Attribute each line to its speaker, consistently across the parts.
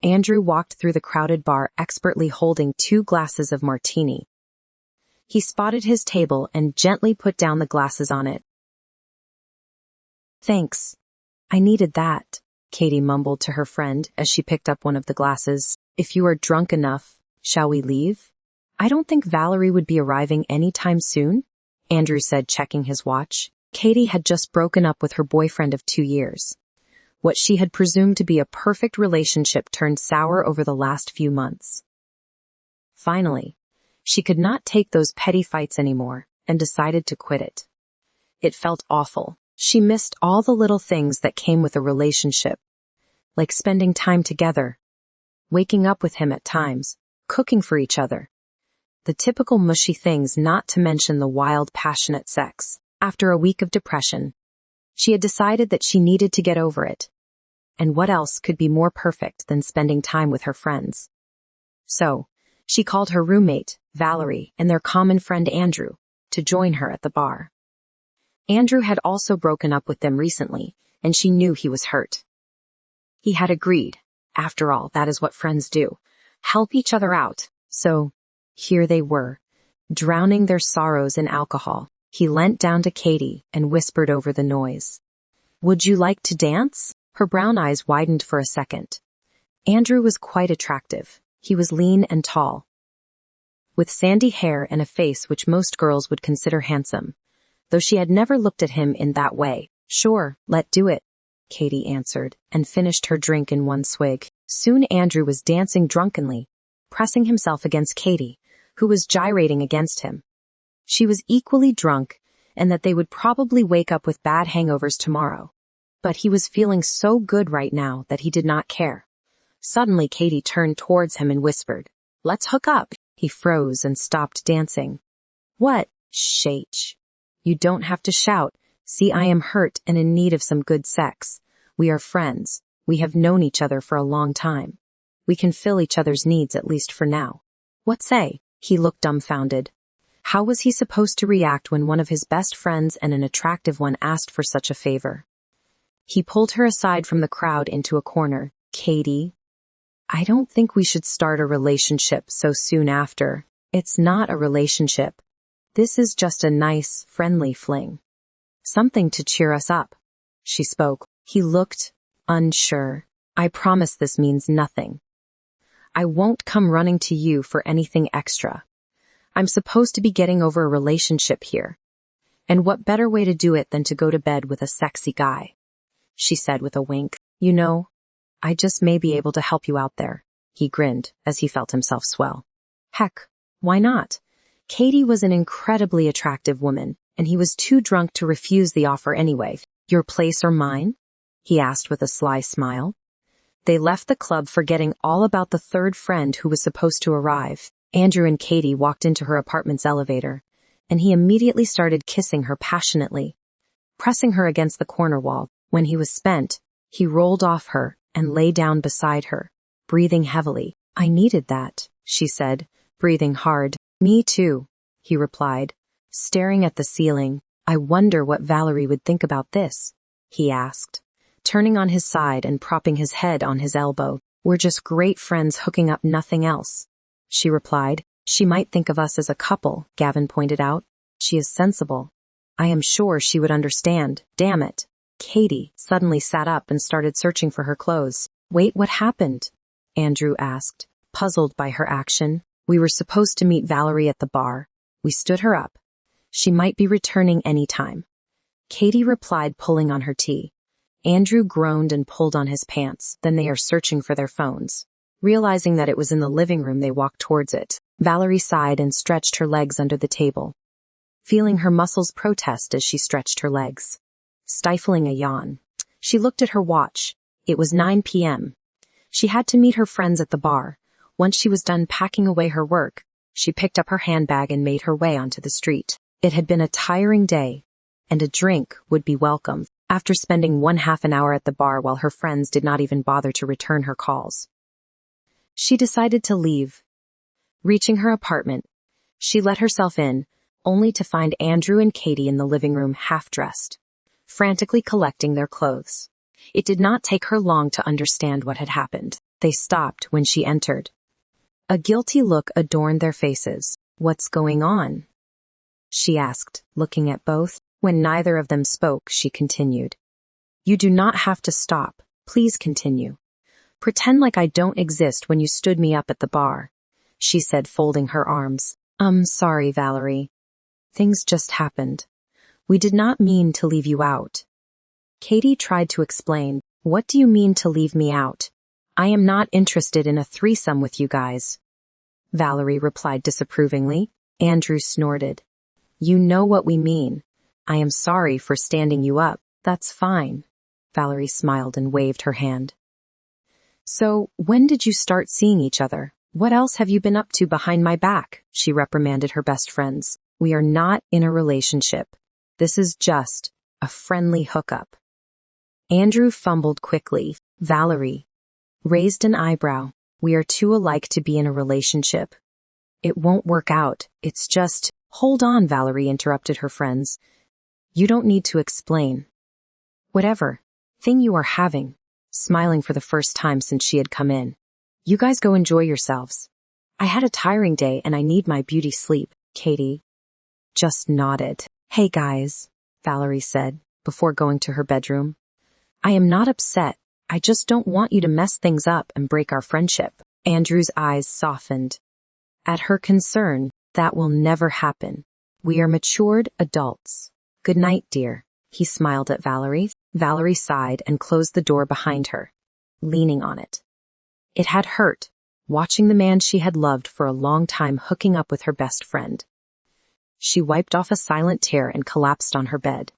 Speaker 1: Andrew walked through the crowded bar expertly holding 2 glasses of martini. He spotted his table and gently put down the glasses on it. "Thanks. I needed that," Katie mumbled to her friend as she picked up one of the glasses. "If you are drunk enough, shall we leave?" "I don't think Valerie would be arriving any time soon," Andrew said, checking his watch. Katie had just broken up with her boyfriend of 2 years. What she had presumed to be a perfect relationship turned sour over the last few months. Finally, she could not take those petty fights anymore and decided to quit it. It felt awful. She missed all the little things that came with a relationship, like spending time together, waking up with him at times, cooking for each other. The typical mushy things, not to mention the wild, passionate sex. After a week of depression, she had decided that she needed to get over it. And what else could be more perfect than spending time with her friends? So, she called her roommate, Valerie, and their common friend Andrew, to join her at the bar. Andrew had also broken up with them recently, and she knew he was hurt. He had agreed. After all, that is what friends do. Help each other out. So, here they were, drowning their sorrows in alcohol. He leant down to Katie and whispered over the noise. "Would you like to dance?" Her brown eyes widened for a second. Andrew was quite attractive. He was lean and tall, with sandy hair and a face which most girls would consider handsome, though she had never looked at him in that way. "Sure, let's do it," Katie answered, and finished her drink in one swig. Soon Andrew was dancing drunkenly, pressing himself against Katie, who was gyrating against him. She was equally drunk, and that they would probably wake up with bad hangovers tomorrow. But he was feeling so good right now that he did not care. Suddenly Katie turned towards him and whispered, "Let's hook up." He froze and stopped dancing. "What?" "Shh. You don't have to shout. See, I am hurt and in need of some good sex. We are friends. We have known each other for a long time. We can fill each other's needs, at least for now. What say?" He looked dumbfounded. How was he supposed to react when one of his best friends and an attractive one asked for such a favor? He pulled her aside from the crowd into a corner. "Katie, I don't think we should start a relationship so soon after. It's not a relationship. This is just a nice, friendly fling. Something to cheer us up." She spoke. He looked unsure. "I promise this means nothing. I won't come running to you for anything extra. I'm supposed to be getting over a relationship here. And what better way to do it than to go to bed with a sexy guy?" She said with a wink. "You know, I just may be able to help you out there." He grinned as he felt himself swell. Heck, why not? Katie was an incredibly attractive woman, and he was too drunk to refuse the offer anyway. "Your place or mine?" he asked with a sly smile. They left the club forgetting all about the third friend who was supposed to arrive. Andrew and Katie walked into her apartment's elevator, and he immediately started kissing her passionately, pressing her against the corner wall. When he was spent, he rolled off her and lay down beside her, breathing heavily. "I needed that," she said, breathing hard. "Me too," he replied, staring at the ceiling. "I wonder what Valerie would think about this," he asked, turning on his side and propping his head on his elbow. "We're just great friends hooking up, nothing else," she replied. "She might think of us as a couple," Gavin pointed out. "She is sensible. I am sure she would understand." Damn it. Katie suddenly sat up and started searching for her clothes. "Wait, what happened?" Andrew asked, puzzled by her action. "We were supposed to meet Valerie at the bar. We stood her up. She might be returning any time," Katie replied, pulling on her tee. Andrew groaned and pulled on his pants. Then they are searching for their phones. Realizing that it was in the living room, they walked towards it. Valerie sighed and stretched her legs under the table, feeling her muscles protest as she stretched her legs. Stifling a yawn, she looked at her watch. It was 9 p.m. She had to meet her friends at the bar. Once she was done packing away her work, she picked up her handbag and made her way onto the street. It had been a tiring day, and a drink would be welcome. After spending 1/2 hour at the bar while her friends did not even bother to return her calls, she decided to leave. Reaching her apartment, she let herself in, only to find Andrew and Katie in the living room half-dressed, frantically collecting their clothes. It did not take her long to understand what had happened. They stopped when she entered. A guilty look adorned their faces. "What's going on?" she asked, looking at both. When neither of them spoke, she continued. "You do not have to stop. Please continue. Pretend like I don't exist when you stood me up at the bar," she said, folding her arms. Sorry, Valerie. Things just happened. We did not mean to leave you out." Katie tried to explain. "What do you mean to leave me out? I am not interested in a threesome with you guys." Valerie replied disapprovingly. Andrew snorted. "You know what we mean. I am sorry for standing you up." "That's fine." Valerie smiled and waved her hand. "So, when did you start seeing each other? What else have you been up to behind my back?" she reprimanded her best friends. "We are not in a relationship. This is just a friendly hookup." Andrew fumbled quickly. Valerie raised an eyebrow. "We are too alike to be in a relationship. It won't work out. It's just—" "Hold on," Valerie interrupted her friends. "You don't need to explain. Whatever thing you are having," smiling for the first time since she had come in. "You guys go enjoy yourselves. I had a tiring day and I need my beauty sleep." Katie just nodded. "Hey guys," Valerie said, before going to her bedroom. "I am not upset. I just don't want you to mess things up and break our friendship." Andrew's eyes softened. At her concern, "That will never happen. We are matured adults. Good night, dear." He smiled at Valerie. Valerie sighed and closed the door behind her, leaning on it. It had hurt, watching the man she had loved for a long time hooking up with her best friend. She wiped off a silent tear and collapsed on her bed.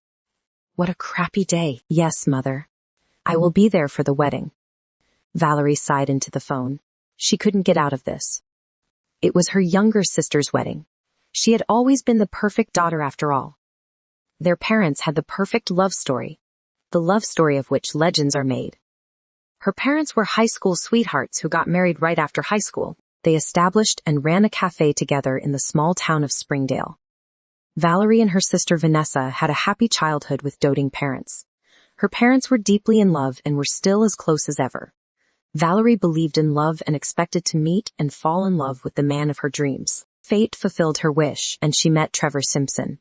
Speaker 1: "What a crappy day." "Yes, Mother. I will be there for the wedding." Valerie sighed into the phone. She couldn't get out of this. It was her younger sister's wedding. She had always been the perfect daughter after all. Their parents had the perfect love story, the love story of which legends are made. Her parents were high school sweethearts who got married right after high school. They established and ran a cafe together in the small town of Springdale. Valerie and her sister Vanessa had a happy childhood with doting parents. Her parents were deeply in love and were still as close as ever. Valerie believed in love and expected to meet and fall in love with the man of her dreams. Fate fulfilled her wish, and she met Trevor Simpson,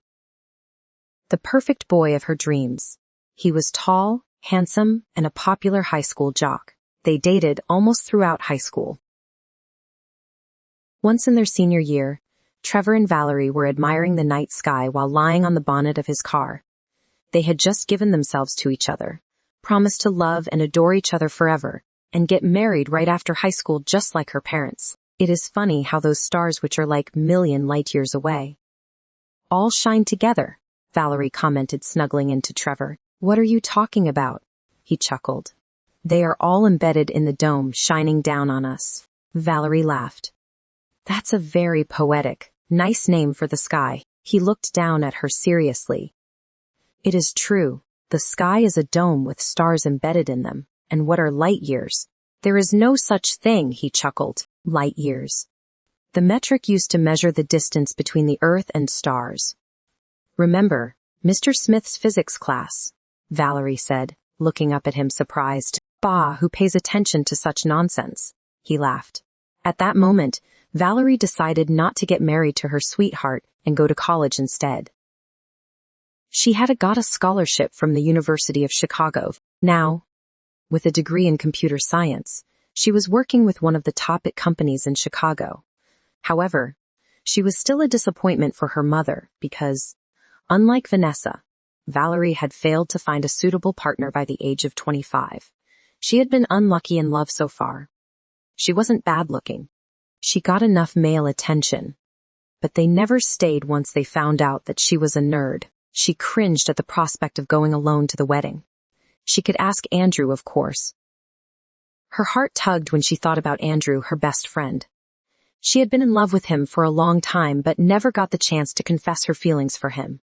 Speaker 1: the perfect boy of her dreams. He was tall, handsome, and a popular high school jock. They dated almost throughout high school. Once in their senior year, Trevor and Valerie were admiring the night sky while lying on the bonnet of his car. They had just given themselves to each other, promised to love and adore each other forever, and get married right after high school just like her parents. It is funny how those stars which are like million light years away all shine together, Valerie commented, snuggling into Trevor. "What are you talking about?" He chuckled. "They are all embedded in the dome, shining down on us." Valerie laughed. "That's a very poetic, nice name for the sky." He looked down at her seriously. "It is true. The sky is a dome with stars embedded in them. And what are light years?" "There is no such thing," he chuckled. "Light years. The metric used to measure the distance between the Earth and stars. Remember Mr. Smith's physics class?" Valerie said, looking up at him surprised. "Bah, who pays attention to such nonsense?" He laughed. At that moment, Valerie decided not to get married to her sweetheart and go to college instead. She had got a scholarship from the University of Chicago. Now, with a degree in computer science, she was working with one of the top companies in Chicago. However, she was still a disappointment for her mother because, unlike Vanessa, Valerie had failed to find a suitable partner by the age of 25. She had been unlucky in love so far. She wasn't bad looking. She got enough male attention. But they never stayed once they found out that she was a nerd. She cringed at the prospect of going alone to the wedding. She could ask Andrew, of course. Her heart tugged when she thought about Andrew, her best friend. She had been in love with him for a long time but never got the chance to confess her feelings for him.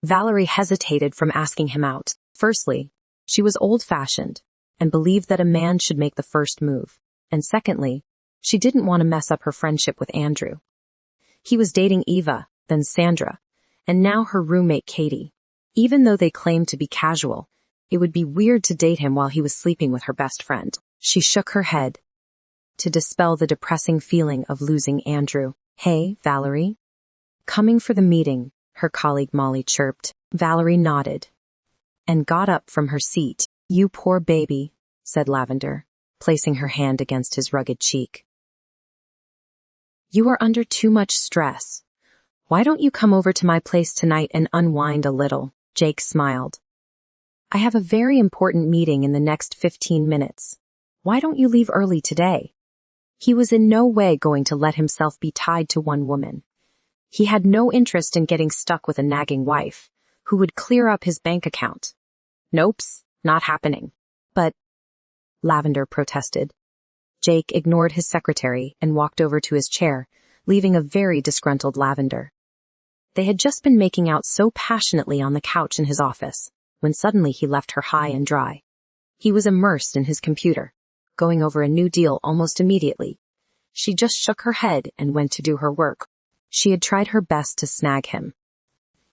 Speaker 1: Valerie hesitated from asking him out. Firstly, she was old-fashioned and believed that a man should make the first move. And secondly, she didn't want to mess up her friendship with Andrew. He was dating Eva, then Sandra, and now her roommate Katie. Even though they claimed to be casual, it would be weird to date him while he was sleeping with her best friend. She shook her head. to dispel the depressing feeling of losing Andrew. "Hey, Valerie?" "Coming for the meeting," her colleague Molly chirped. Valerie nodded and got up from her seat. "You poor baby," said Lavender, placing her hand against his rugged cheek. "You are under too much stress. Why don't you come over to my place tonight and unwind a little?" Jake smiled. "I have a very important meeting in the next 15 minutes. Why don't you leave early today?" He was in no way going to let himself be tied to one woman. He had no interest in getting stuck with a nagging wife, who would clear up his bank account. "Nope's not happening." "But," Lavender protested. Jake ignored his secretary and walked over to his chair, leaving a very disgruntled Lavender. They had just been making out so passionately on the couch in his office, when suddenly he left her high and dry. He was immersed in his computer, going over a new deal almost immediately. She just shook her head and went to do her work. She had tried her best to snag him.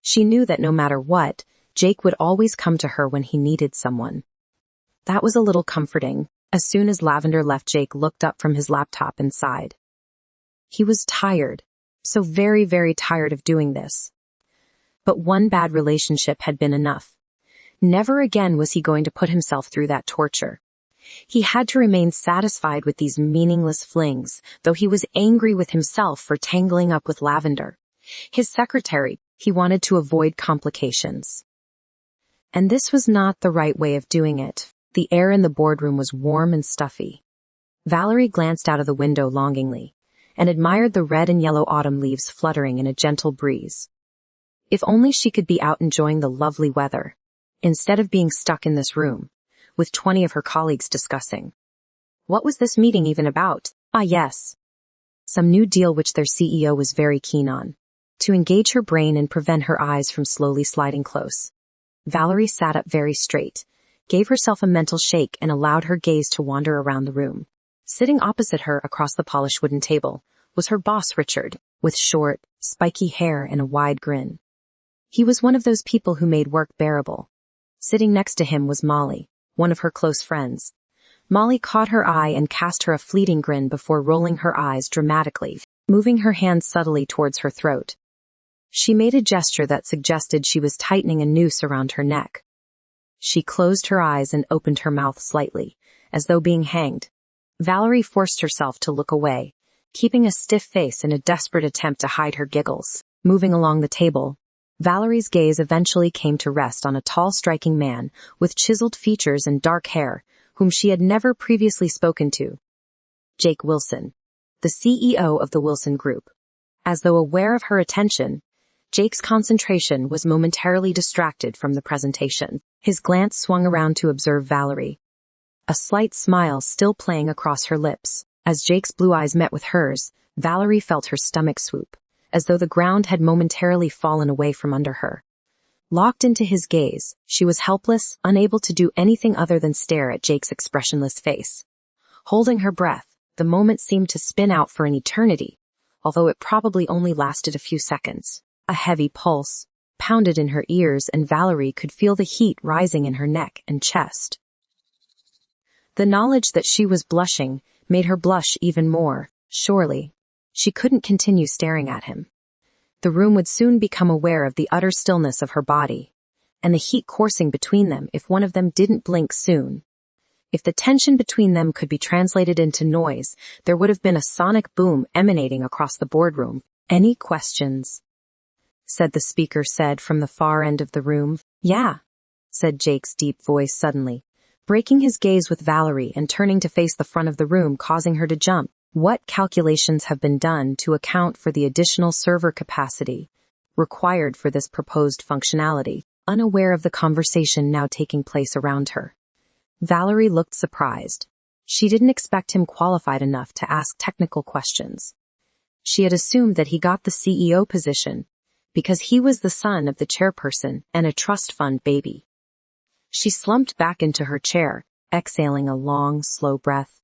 Speaker 1: She knew that no matter what, Jake would always come to her when he needed someone. That was a little comforting. As soon as Lavender left, Jake looked up from his laptop and sighed. He was tired, so very, very tired of doing this. But one bad relationship had been enough. Never again was he going to put himself through that torture. He had to remain satisfied with these meaningless flings, though he was angry with himself for tangling up with Lavender. His secretary, he wanted to avoid complications. And this was not the right way of doing it. The air in the boardroom was warm and stuffy. Valerie glanced out of the window longingly, and admired the red and yellow autumn leaves fluttering in a gentle breeze. If only she could be out enjoying the lovely weather, instead of being stuck in this room, with 20 of her colleagues discussing. What was this meeting even about? Ah, yes. Some new deal which their CEO was very keen on, to engage her brain and prevent her eyes from slowly sliding close. Valerie sat up very straight, gave herself a mental shake and allowed her gaze to wander around the room. Sitting opposite her across the polished wooden table was her boss Richard, with short, spiky hair and a wide grin. He was one of those people who made work bearable. Sitting next to him was Molly, one of her close friends. Molly caught her eye and cast her a fleeting grin before rolling her eyes dramatically, moving her hand subtly towards her throat. She made a gesture that suggested she was tightening a noose around her neck. She closed her eyes and opened her mouth slightly, as though being hanged. Valerie forced herself to look away, keeping a stiff face in a desperate attempt to hide her giggles. Moving along the table, Valerie's gaze eventually came to rest on a tall, striking man with chiseled features and dark hair, whom she had never previously spoken to. Jake Wilson, the CEO of the Wilson Group. As though aware of her attention, Jake's concentration was momentarily distracted from the presentation. His glance swung around to observe Valerie, a slight smile still playing across her lips. As Jake's blue eyes met with hers, Valerie felt her stomach swoop, as though the ground had momentarily fallen away from under her. Locked into his gaze, she was helpless, unable to do anything other than stare at Jake's expressionless face. Holding her breath, the moment seemed to spin out for an eternity, although it probably only lasted a few seconds. A heavy pulse pounded in her ears, and Valerie could feel the heat rising in her neck and chest. The knowledge that she was blushing made her blush even more. Surely, she couldn't continue staring at him. The room would soon become aware of the utter stillness of her body, and the heat coursing between them if one of them didn't blink soon. If the tension between them could be translated into noise, there would have been a sonic boom emanating across the boardroom. "Any questions?" said the speaker from the far end of the room. "Yeah," said Jake's deep voice suddenly, breaking his gaze with Valerie and turning to face the front of the room, causing her to jump. "What calculations have been done to account for the additional server capacity required for this proposed functionality?" Unaware of the conversation now taking place around her, Valerie looked surprised. She didn't expect him qualified enough to ask technical questions. She had assumed that he got the CEO position because he was the son of the chairperson and a trust fund baby. She slumped back into her chair, exhaling a long, slow breath,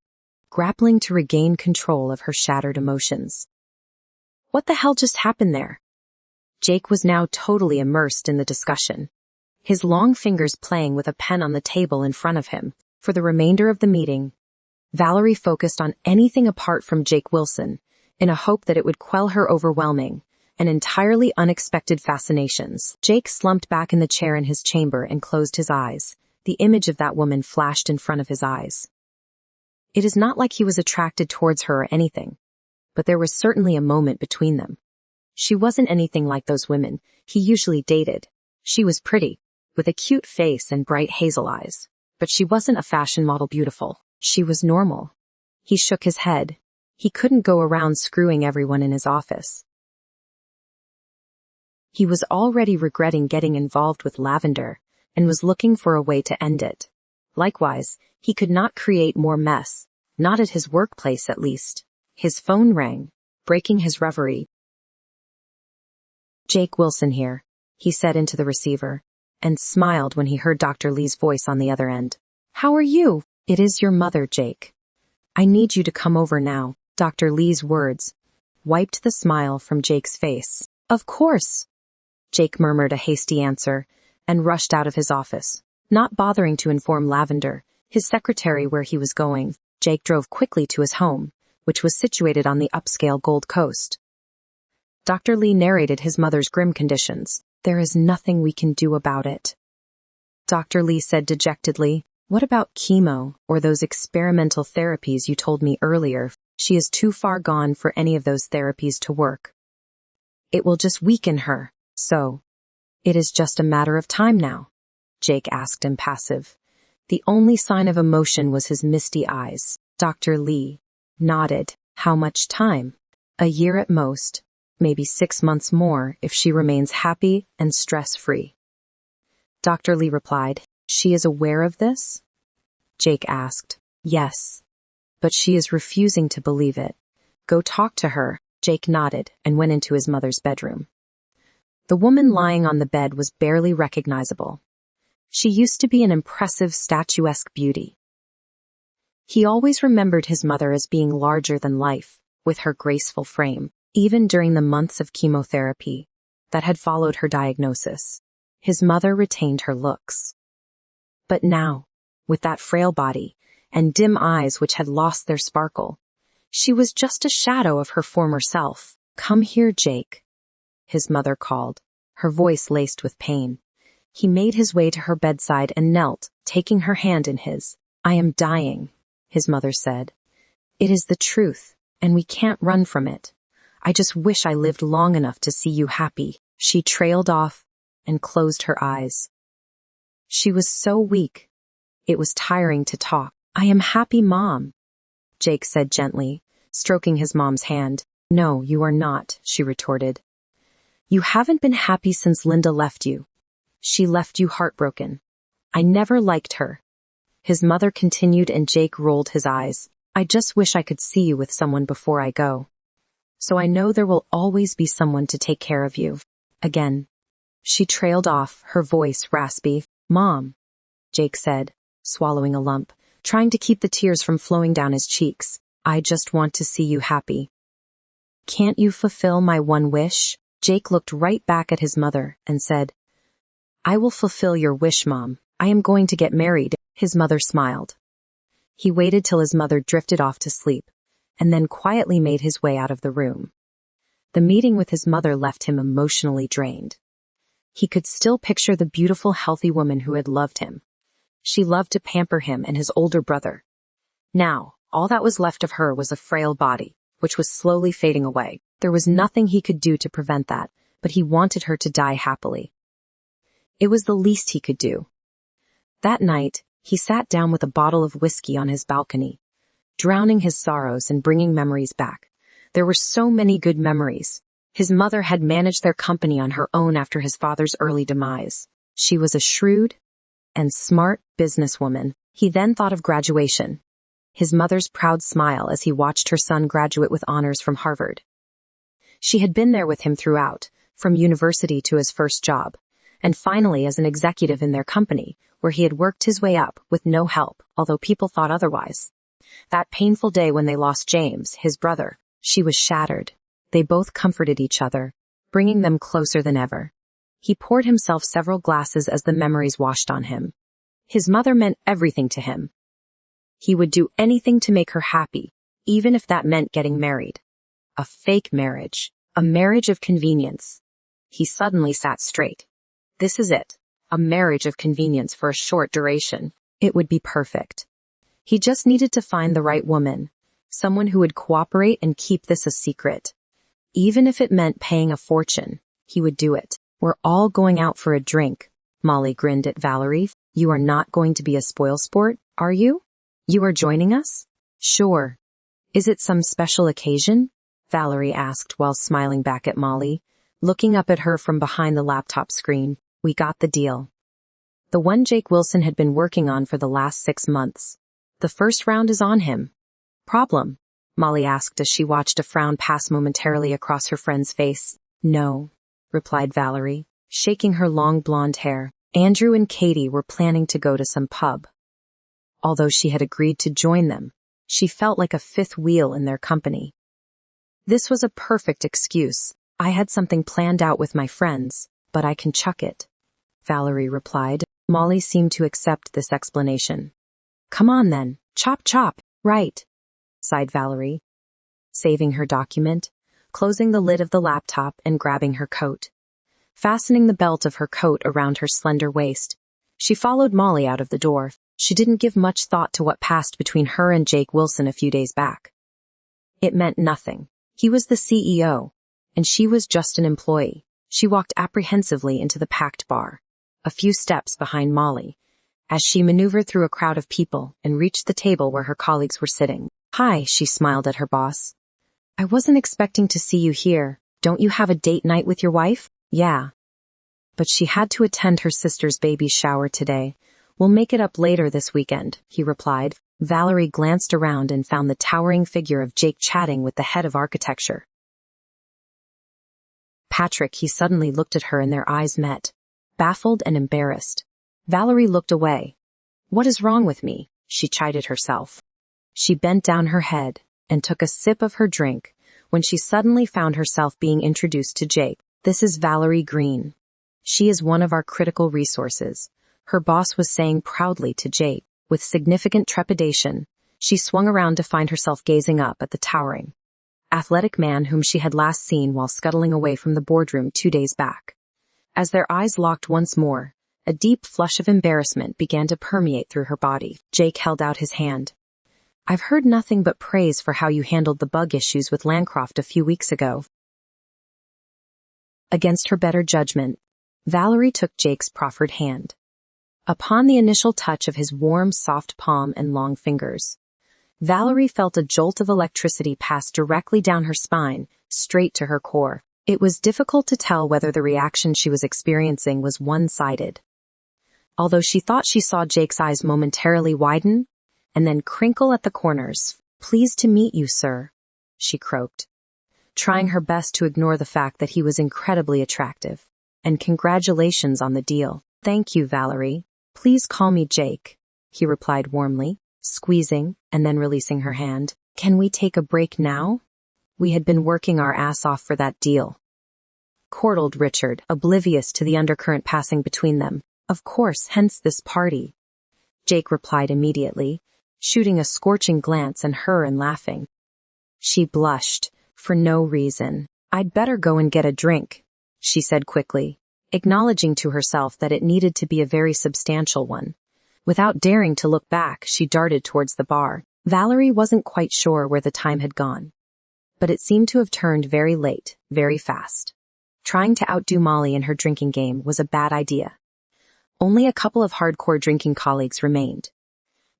Speaker 1: grappling to regain control of her shattered emotions. What the hell just happened there? Jake was now totally immersed in the discussion, his long fingers playing with a pen on the table in front of him. For the remainder of the meeting, Valerie focused on anything apart from Jake Wilson, in a hope that it would quell her overwhelming and entirely unexpected fascinations. Jake slumped back in the chair in his chamber and closed his eyes. The image of that woman flashed in front of his eyes. It is not like he was attracted towards her or anything, but there was certainly a moment between them. She wasn't anything like those women he usually dated. She was pretty, with a cute face and bright hazel eyes, but she wasn't a fashion model beautiful. She was normal. He shook his head. He couldn't go around screwing everyone in his office. He was already regretting getting involved with Lavender and was looking for a way to end it. Likewise, he could not create more mess, not at his workplace at least. His phone rang, breaking his reverie. "Jake Wilson here," he said into the receiver, and smiled when he heard Dr. Lee's voice on the other end. "How are you?" "It is your mother, Jake. I need you to come over now." Dr. Lee's words wiped the smile from Jake's face. "Of course." Jake murmured a hasty answer and rushed out of his office, not bothering to inform Lavender, his secretary, where he was going. Jake drove quickly to his home, which was situated on the upscale Gold Coast. Dr. Lee narrated his mother's grim conditions. "There is nothing we can do about it." Dr. Lee said dejectedly, "What about chemo or those experimental therapies you told me earlier? She is too far gone for any of those therapies to work. It will just weaken her. So, it is just a matter of time now?" Jake asked, impassive. The only sign of emotion was his misty eyes. Dr. Lee nodded. "How much time?" "A year at most, maybe 6 months more if she remains happy and stress-free." Dr. Lee replied. "She is aware of this?" Jake asked. "Yes, but she is refusing to believe it. Go talk to her." Jake nodded and went into his mother's bedroom. The woman lying on the bed was barely recognizable. She used to be an impressive statuesque beauty. He always remembered his mother as being larger than life, with her graceful frame, even during the months of chemotherapy that had followed her diagnosis. His mother retained her looks. But now, with that frail body and dim eyes which had lost their sparkle, she was just a shadow of her former self. "Come here, Jake," his mother called, her voice laced with pain. He made his way to her bedside and knelt, taking her hand in his. "I am dying," his mother said. "It is the truth, and we can't run from it. I just wish I lived long enough to see you happy." She trailed off and closed her eyes. She was so weak. It was tiring to talk. "I am happy, Mom," Jake said gently, stroking his mom's hand. "No, you are not," she retorted. "You haven't been happy since Linda left you. She left you heartbroken. I never liked her." His mother continued, and Jake rolled his eyes. "I just wish I could see you with someone before I go. So I know there will always be someone to take care of you." Again, she trailed off, her voice raspy. "Mom," Jake said, swallowing a lump, trying to keep the tears from flowing down his cheeks. "I just want to see you happy." "Can't you fulfill my one wish?" Jake looked right back at his mother and said, "I will fulfill your wish, Mom. I am going to get married." His mother smiled. He waited till his mother drifted off to sleep, and then quietly made his way out of the room. The meeting with his mother left him emotionally drained. He could still picture the beautiful, healthy woman who had loved him. She loved to pamper him and his older brother. Now, all that was left of her was a frail body, which was slowly fading away. There was nothing he could do to prevent that, but he wanted her to die happily. It was the least he could do. That night, he sat down with a bottle of whiskey on his balcony, drowning his sorrows and bringing memories back. There were so many good memories. His mother had managed their company on her own after his father's early demise. She was a shrewd and smart businesswoman. He then thought of graduation. His mother's proud smile as he watched her son graduate with honors from Harvard. She had been there with him throughout, from university to his first job, and finally as an executive in their company, where he had worked his way up with no help, although people thought otherwise. That painful day when they lost James, his brother, she was shattered. They both comforted each other, bringing them closer than ever. He poured himself several glasses as the memories washed on him. His mother meant everything to him. He would do anything to make her happy, even if that meant getting married. A fake marriage. A marriage of convenience. He suddenly sat straight. This is it. A marriage of convenience for a short duration. It would be perfect. He just needed to find the right woman. Someone who would cooperate and keep this a secret. Even if it meant paying a fortune, he would do it. We're all going out for a drink. Molly grinned at Valerie. You are not going to be a spoilsport, are you? You are joining us? Sure. Is it some special occasion? Valerie asked while smiling back at Molly, looking up at her from behind the laptop screen. We got the deal. The one Jake Wilson had been working on for the last 6 months. The first round is on him. Problem? Molly asked as she watched a frown pass momentarily across her friend's face. No, replied Valerie, shaking her long blonde hair. Andrew and Katie were planning to go to some pub. Although she had agreed to join them, she felt like a fifth wheel in their company. This was a perfect excuse. I had something planned out with my friends, but I can chuck it, Valerie replied. Molly seemed to accept this explanation. Come on then, chop chop, right, sighed Valerie, saving her document, closing the lid of the laptop and grabbing her coat. Fastening the belt of her coat around her slender waist, she followed Molly out of the door. She didn't give much thought to what passed between her and Jake Wilson a few days back. It meant nothing. He was the CEO, and she was just an employee. She walked apprehensively into the packed bar, a few steps behind Molly, as she maneuvered through a crowd of people and reached the table where her colleagues were sitting. Hi, she smiled at her boss. I wasn't expecting to see you here. Don't you have a date night with your wife? Yeah. But she had to attend her sister's baby shower today. We'll make it up later this weekend, he replied. Valerie glanced around and found the towering figure of Jake chatting with the head of architecture. Patrick, he suddenly looked at her and their eyes met, baffled and embarrassed. Valerie looked away. What is wrong with me? She chided herself. She bent down her head and took a sip of her drink when she suddenly found herself being introduced to Jake. This is Valerie Green. She is one of our critical resources, her boss was saying proudly to Jake. With significant trepidation, she swung around to find herself gazing up at the towering, athletic man whom she had last seen while scuttling away from the boardroom 2 days back. As their eyes locked once more, a deep flush of embarrassment began to permeate through her body. Jake held out his hand. I've heard nothing but praise for how you handled the bug issues with Landcroft a few weeks ago. Against her better judgment, Valerie took Jake's proffered hand. Upon the initial touch of his warm, soft palm and long fingers, Valerie felt a jolt of electricity pass directly down her spine, straight to her core. It was difficult to tell whether the reaction she was experiencing was one-sided. Although she thought she saw Jake's eyes momentarily widen, and then crinkle at the corners. Pleased to meet you, sir, she croaked, trying her best to ignore the fact that he was incredibly attractive. And congratulations on the deal. Thank you, Valerie. Please call me Jake, he replied warmly, squeezing and then releasing her hand. Can we take a break now? We had been working our ass off for that deal. Chortled Richard, oblivious to the undercurrent passing between them. Of course, hence this party. Jake replied immediately, shooting a scorching glance at her and laughing. She blushed, for no reason. I'd better go and get a drink, she said quickly, acknowledging to herself that it needed to be a very substantial one. Without daring to look back, she darted towards the bar. Valerie wasn't quite sure where the time had gone, but it seemed to have turned very late, very fast. Trying to outdo Molly in her drinking game was a bad idea. Only a couple of hardcore drinking colleagues remained.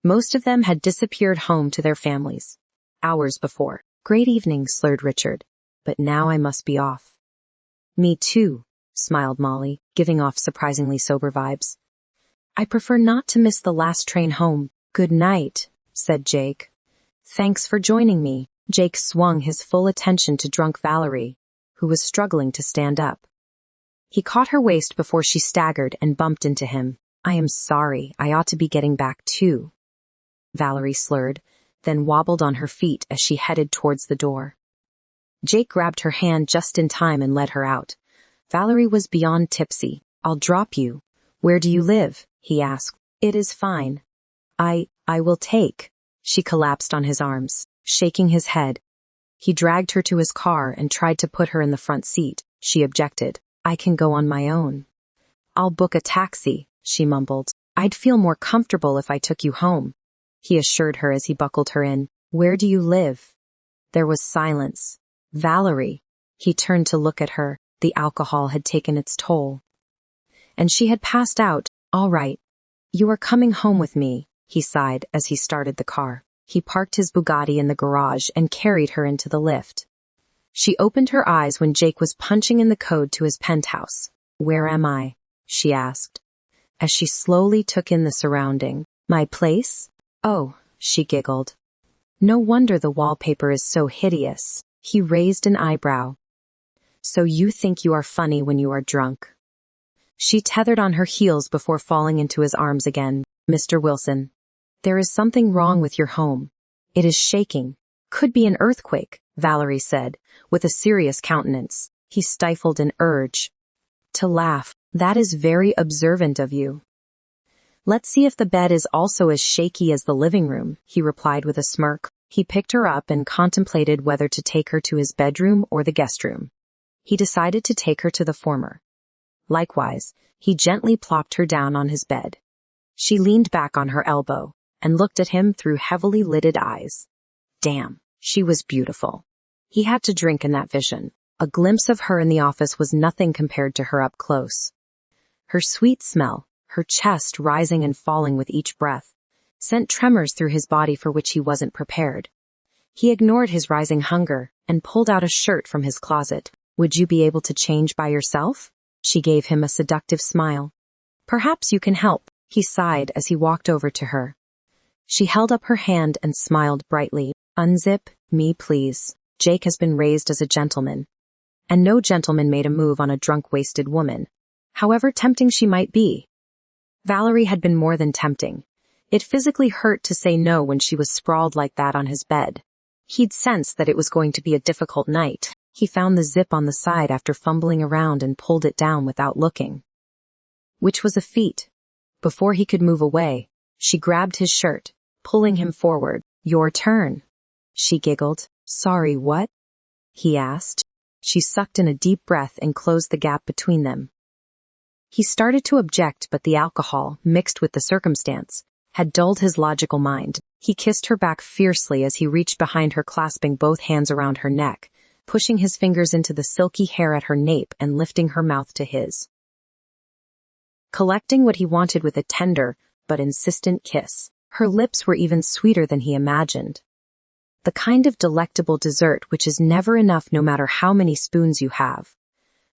Speaker 1: Most of them had disappeared home to their families hours before. Great evening, slurred Richard, but now I must be off. Me too, smiled Molly, giving off surprisingly sober vibes. I prefer not to miss the last train home. Good night, said Jake. Thanks for joining me. Jake swung his full attention to drunk Valerie, who was struggling to stand up. He caught her waist before she staggered and bumped into him. I am sorry, I ought to be getting back too, Valerie slurred, then wobbled on her feet as she headed towards the door. Jake grabbed her hand just in time and led her out. Valerie was beyond tipsy. I'll drop you. Where do you live? He asked. It is fine. I will take, She collapsed on his arms, shaking his head. He dragged her to his car and tried to put her in the front seat. She objected. I can go on my own. I'll book a taxi, she mumbled. I'd feel more comfortable if I took you home. He assured her as he buckled her in. Where do you live? There was silence. Valerie. He turned to look at her. The alcohol had taken its toll. And she had passed out. All right. You are coming home with me, he sighed as he started the car. He parked his Bugatti in the garage and carried her into the lift. She opened her eyes when Jake was punching in the code to his penthouse. Where am I? She asked, as she slowly took in the surrounding. My place? Oh, she giggled. No wonder the wallpaper is so hideous. He raised an eyebrow. So you think you are funny when you are drunk? She tethered on her heels before falling into his arms again. Mr. Wilson, there is something wrong with your home. It is shaking. Could be an earthquake, Valerie said, with a serious countenance. He stifled an urge to laugh. That is very observant of you. Let's see if the bed is also as shaky as the living room, he replied with a smirk. He picked her up and contemplated whether to take her to his bedroom or the guest room. He decided to take her to the former. Likewise, he gently plopped her down on his bed. She leaned back on her elbow and looked at him through heavily lidded eyes. Damn, she was beautiful. He had to drink in that vision. A glimpse of her in the office was nothing compared to her up close. Her sweet smell, her chest rising and falling with each breath, sent tremors through his body for which he wasn't prepared. He ignored his rising hunger and pulled out a shirt from his closet. Would you be able to change by yourself? She gave him a seductive smile. Perhaps you can help, he sighed as he walked over to her. She held up her hand and smiled brightly. Unzip me, please. Jake has been raised as a gentleman. And no gentleman made a move on a drunk, wasted woman, however tempting she might be. Valerie had been more than tempting. It physically hurt to say no when she was sprawled like that on his bed. He'd sensed that it was going to be a difficult night. He found the zip on the side after fumbling around and pulled it down without looking. Which was a feat. Before he could move away, she grabbed his shirt, pulling him forward. Your turn. She giggled. Sorry, what? He asked. She sucked in a deep breath and closed the gap between them. He started to object, but the alcohol, mixed with the circumstance, had dulled his logical mind. He kissed her back fiercely as he reached behind her, clasping both hands around her neck, pushing his fingers into the silky hair at her nape and lifting her mouth to his, collecting what he wanted with a tender but insistent kiss. Her lips were even sweeter than he imagined. The kind of delectable dessert which is never enough no matter how many spoons you have.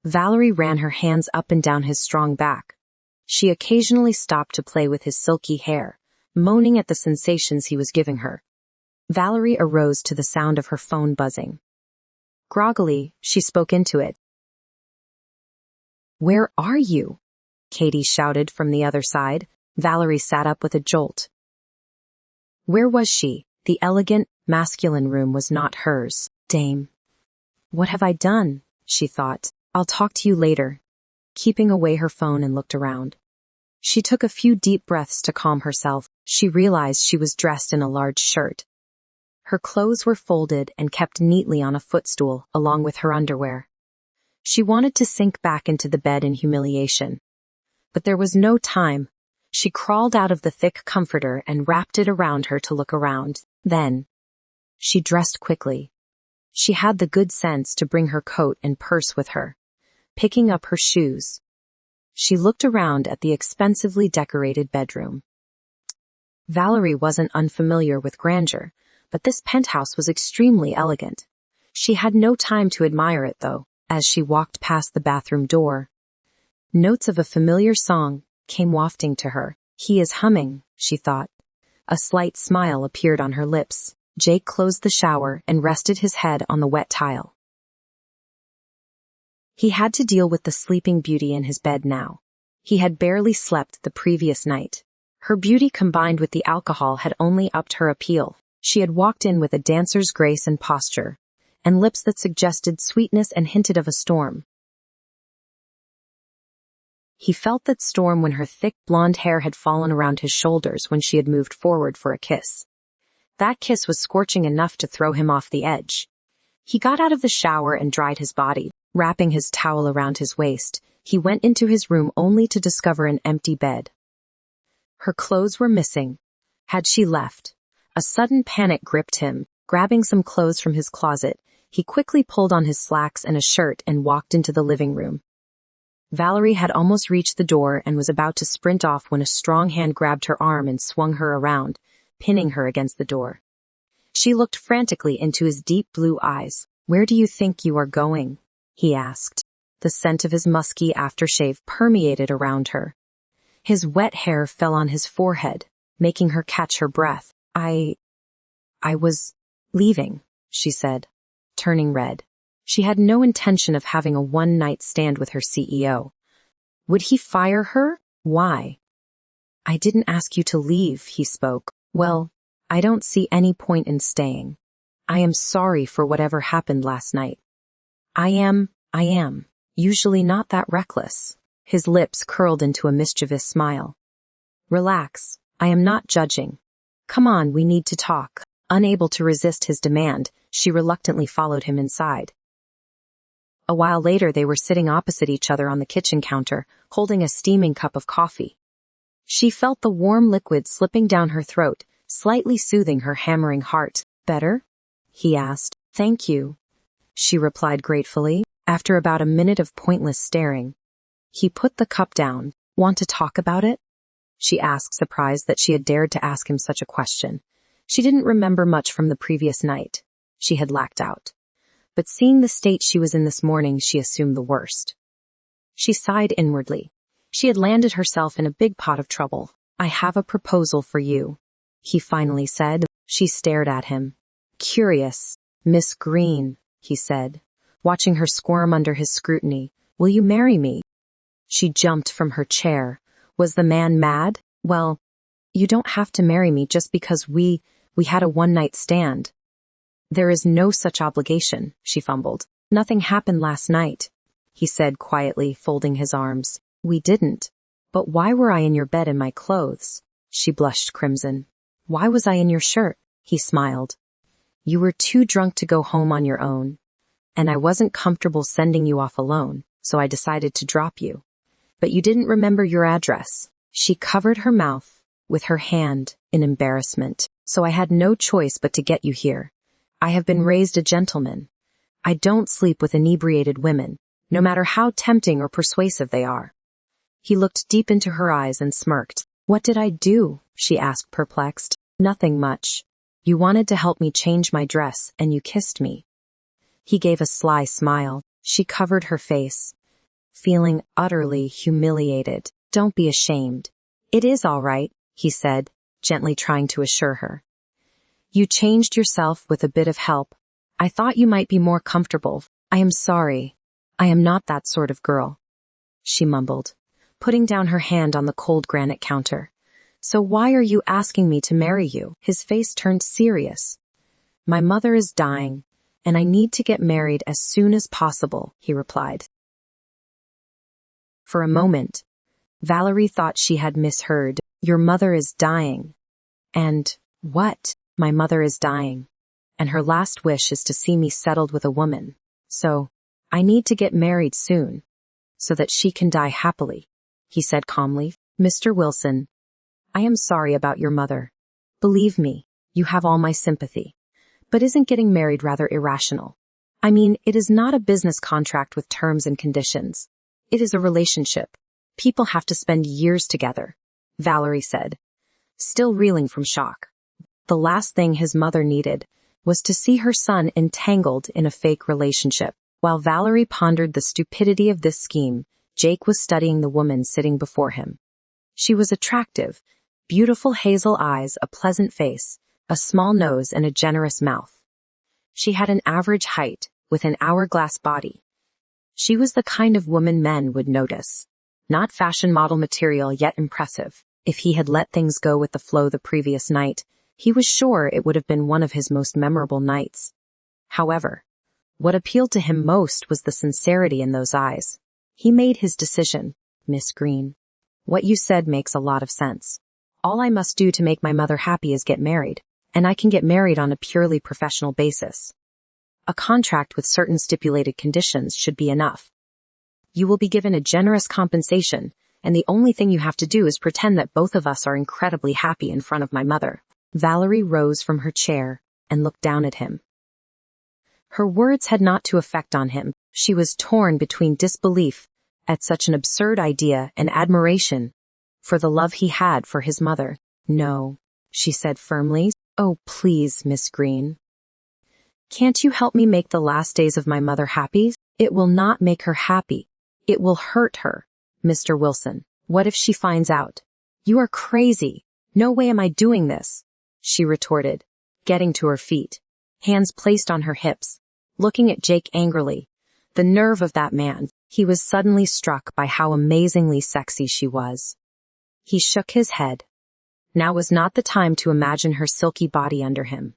Speaker 1: Valerie ran her hands up and down his strong back. She occasionally stopped to play with his silky hair, moaning at the sensations he was giving her. Valerie arose to the sound of her phone buzzing. Groggily, she spoke into it. Where are you? Katie shouted from the other side. Valerie sat up with a jolt. Where was she? The elegant, masculine room was not hers. Dame. What have I done? She thought. I'll talk to you later. Keeping away her phone and looked around. She took a few deep breaths to calm herself. She realized she was dressed in a large shirt. Her clothes were folded and kept neatly on a footstool, along with her underwear. She wanted to sink back into the bed in humiliation. But there was no time. She crawled out of the thick comforter and wrapped it around her to look around. Then, she dressed quickly. She had the good sense to bring her coat and purse with her, picking up her shoes. She looked around at the expensively decorated bedroom. Valerie wasn't unfamiliar with grandeur, but this penthouse was extremely elegant. She had no time to admire it, though, as she walked past the bathroom door. Notes of a familiar song came wafting to her. He is humming, she thought. A slight smile appeared on her lips. Jake closed the shower and rested his head on the wet tile. He had to deal with the sleeping beauty in his bed now. He had barely slept the previous night. Her beauty combined with the alcohol had only upped her appeal. She had walked in with a dancer's grace and posture, and lips that suggested sweetness and hinted of a storm. He felt that storm when her thick blonde hair had fallen around his shoulders when she had moved forward for a kiss. That kiss was scorching enough to throw him off the edge. He got out of the shower and dried his body. Wrapping his towel around his waist, he went into his room only to discover an empty bed. Her clothes were missing. Had she left? A sudden panic gripped him. Grabbing some clothes from his closet, he quickly pulled on his slacks and a shirt and walked into the living room. Valerie had almost reached the door and was about to sprint off when a strong hand grabbed her arm and swung her around, pinning her against the door. She looked frantically into his deep blue eyes. "Where do you think you are going?" he asked. The scent of his musky aftershave permeated around her. His wet hair fell on his forehead, making her catch her breath. I was leaving," she said, turning red. She had no intention of having a one-night stand with her CEO. Would he fire her? Why? "I didn't ask you to leave," he spoke. "Well, I don't see any point in staying. I am sorry for whatever happened last night. I am, usually not that reckless." His lips curled into a mischievous smile. "Relax, I am not judging. Come on, we need to talk." Unable to resist his demand, she reluctantly followed him inside. A while later they were sitting opposite each other on the kitchen counter, holding a steaming cup of coffee. She felt the warm liquid slipping down her throat, slightly soothing her hammering heart. "Better?" he asked. "Thank you," she replied gratefully. After about a minute of pointless staring, he put the cup down. "Want to talk about it?" she asked, surprised that she had dared to ask him such a question. She didn't remember much from the previous night. She had lacked out. But seeing the state she was in this morning, she assumed the worst. She sighed inwardly. She had landed herself in a big pot of trouble. "I have a proposal for you," he finally said. She stared at him. Curious. "Miss Green," he said, watching her squirm under his scrutiny. "Will you marry me?" She jumped from her chair. Was the man mad? "Well, you don't have to marry me just because we had a one-night stand." "There is no such obligation," she fumbled. "Nothing happened last night," he said quietly, folding his arms. "We didn't. But why were I in your bed in my clothes?" She blushed crimson. "Why was I in your shirt?" He smiled. "You were too drunk to go home on your own. And I wasn't comfortable sending you off alone, so I decided to drop you. But you didn't remember your address." She covered her mouth with her hand in embarrassment. "So I had no choice but to get you here. I have been raised a gentleman. I don't sleep with inebriated women, no matter how tempting or persuasive they are." He looked deep into her eyes and smirked. "What did I do?" she asked, perplexed. "Nothing much. You wanted to help me change my dress, and you kissed me." He gave a sly smile. She covered her face, feeling utterly humiliated. "Don't be ashamed. It is all right," he said, gently trying to assure her. "You changed yourself with a bit of help. I thought you might be more comfortable. I am sorry. I am not that sort of girl," she mumbled, putting down her hand on the cold granite counter. "So why are you asking me to marry you?" His face turned serious. "My mother is dying, and I need to get married as soon as possible," he replied. For a moment, Valerie thought she had misheard. "Your mother is dying. And what?" "My mother is dying, and her last wish is to see me settled with a woman. So, I need to get married soon, so that she can die happily," he said calmly. "Mr. Wilson, I am sorry about your mother. Believe me, you have all my sympathy. But isn't getting married rather irrational? I mean, it is not a business contract with terms and conditions. It is a relationship. People have to spend years together," Valerie said, still reeling from shock. The last thing his mother needed was to see her son entangled in a fake relationship. While Valerie pondered the stupidity of this scheme, Jake was studying the woman sitting before him. She was attractive, beautiful hazel eyes, a pleasant face, a small nose, and a generous mouth. She had an average height, with an hourglass body. She was the kind of woman men would notice. Not fashion model material, yet impressive. If he had let things go with the flow the previous night, he was sure it would have been one of his most memorable nights. However, what appealed to him most was the sincerity in those eyes. He made his decision. "Miss Green, what you said makes a lot of sense. All I must do to make my mother happy is get married, and I can get married on a purely professional basis. A contract with certain stipulated conditions should be enough. You will be given a generous compensation, and the only thing you have to do is pretend that both of us are incredibly happy in front of my mother." Valerie rose from her chair and looked down at him. Her words had not to effect on him. She was torn between disbelief at such an absurd idea and admiration for the love he had for his mother. "No," she said firmly. "Oh, please, Miss Green. Can't you help me make the last days of my mother happy?" "It will not make her happy. It will hurt her, Mr. Wilson. What if she finds out?" "You are crazy. No way am I doing this," she retorted, getting to her feet, hands placed on her hips, looking at Jake angrily. The nerve of that man. He was suddenly struck by how amazingly sexy she was. He shook his head. Now was not the time to imagine her silky body under him.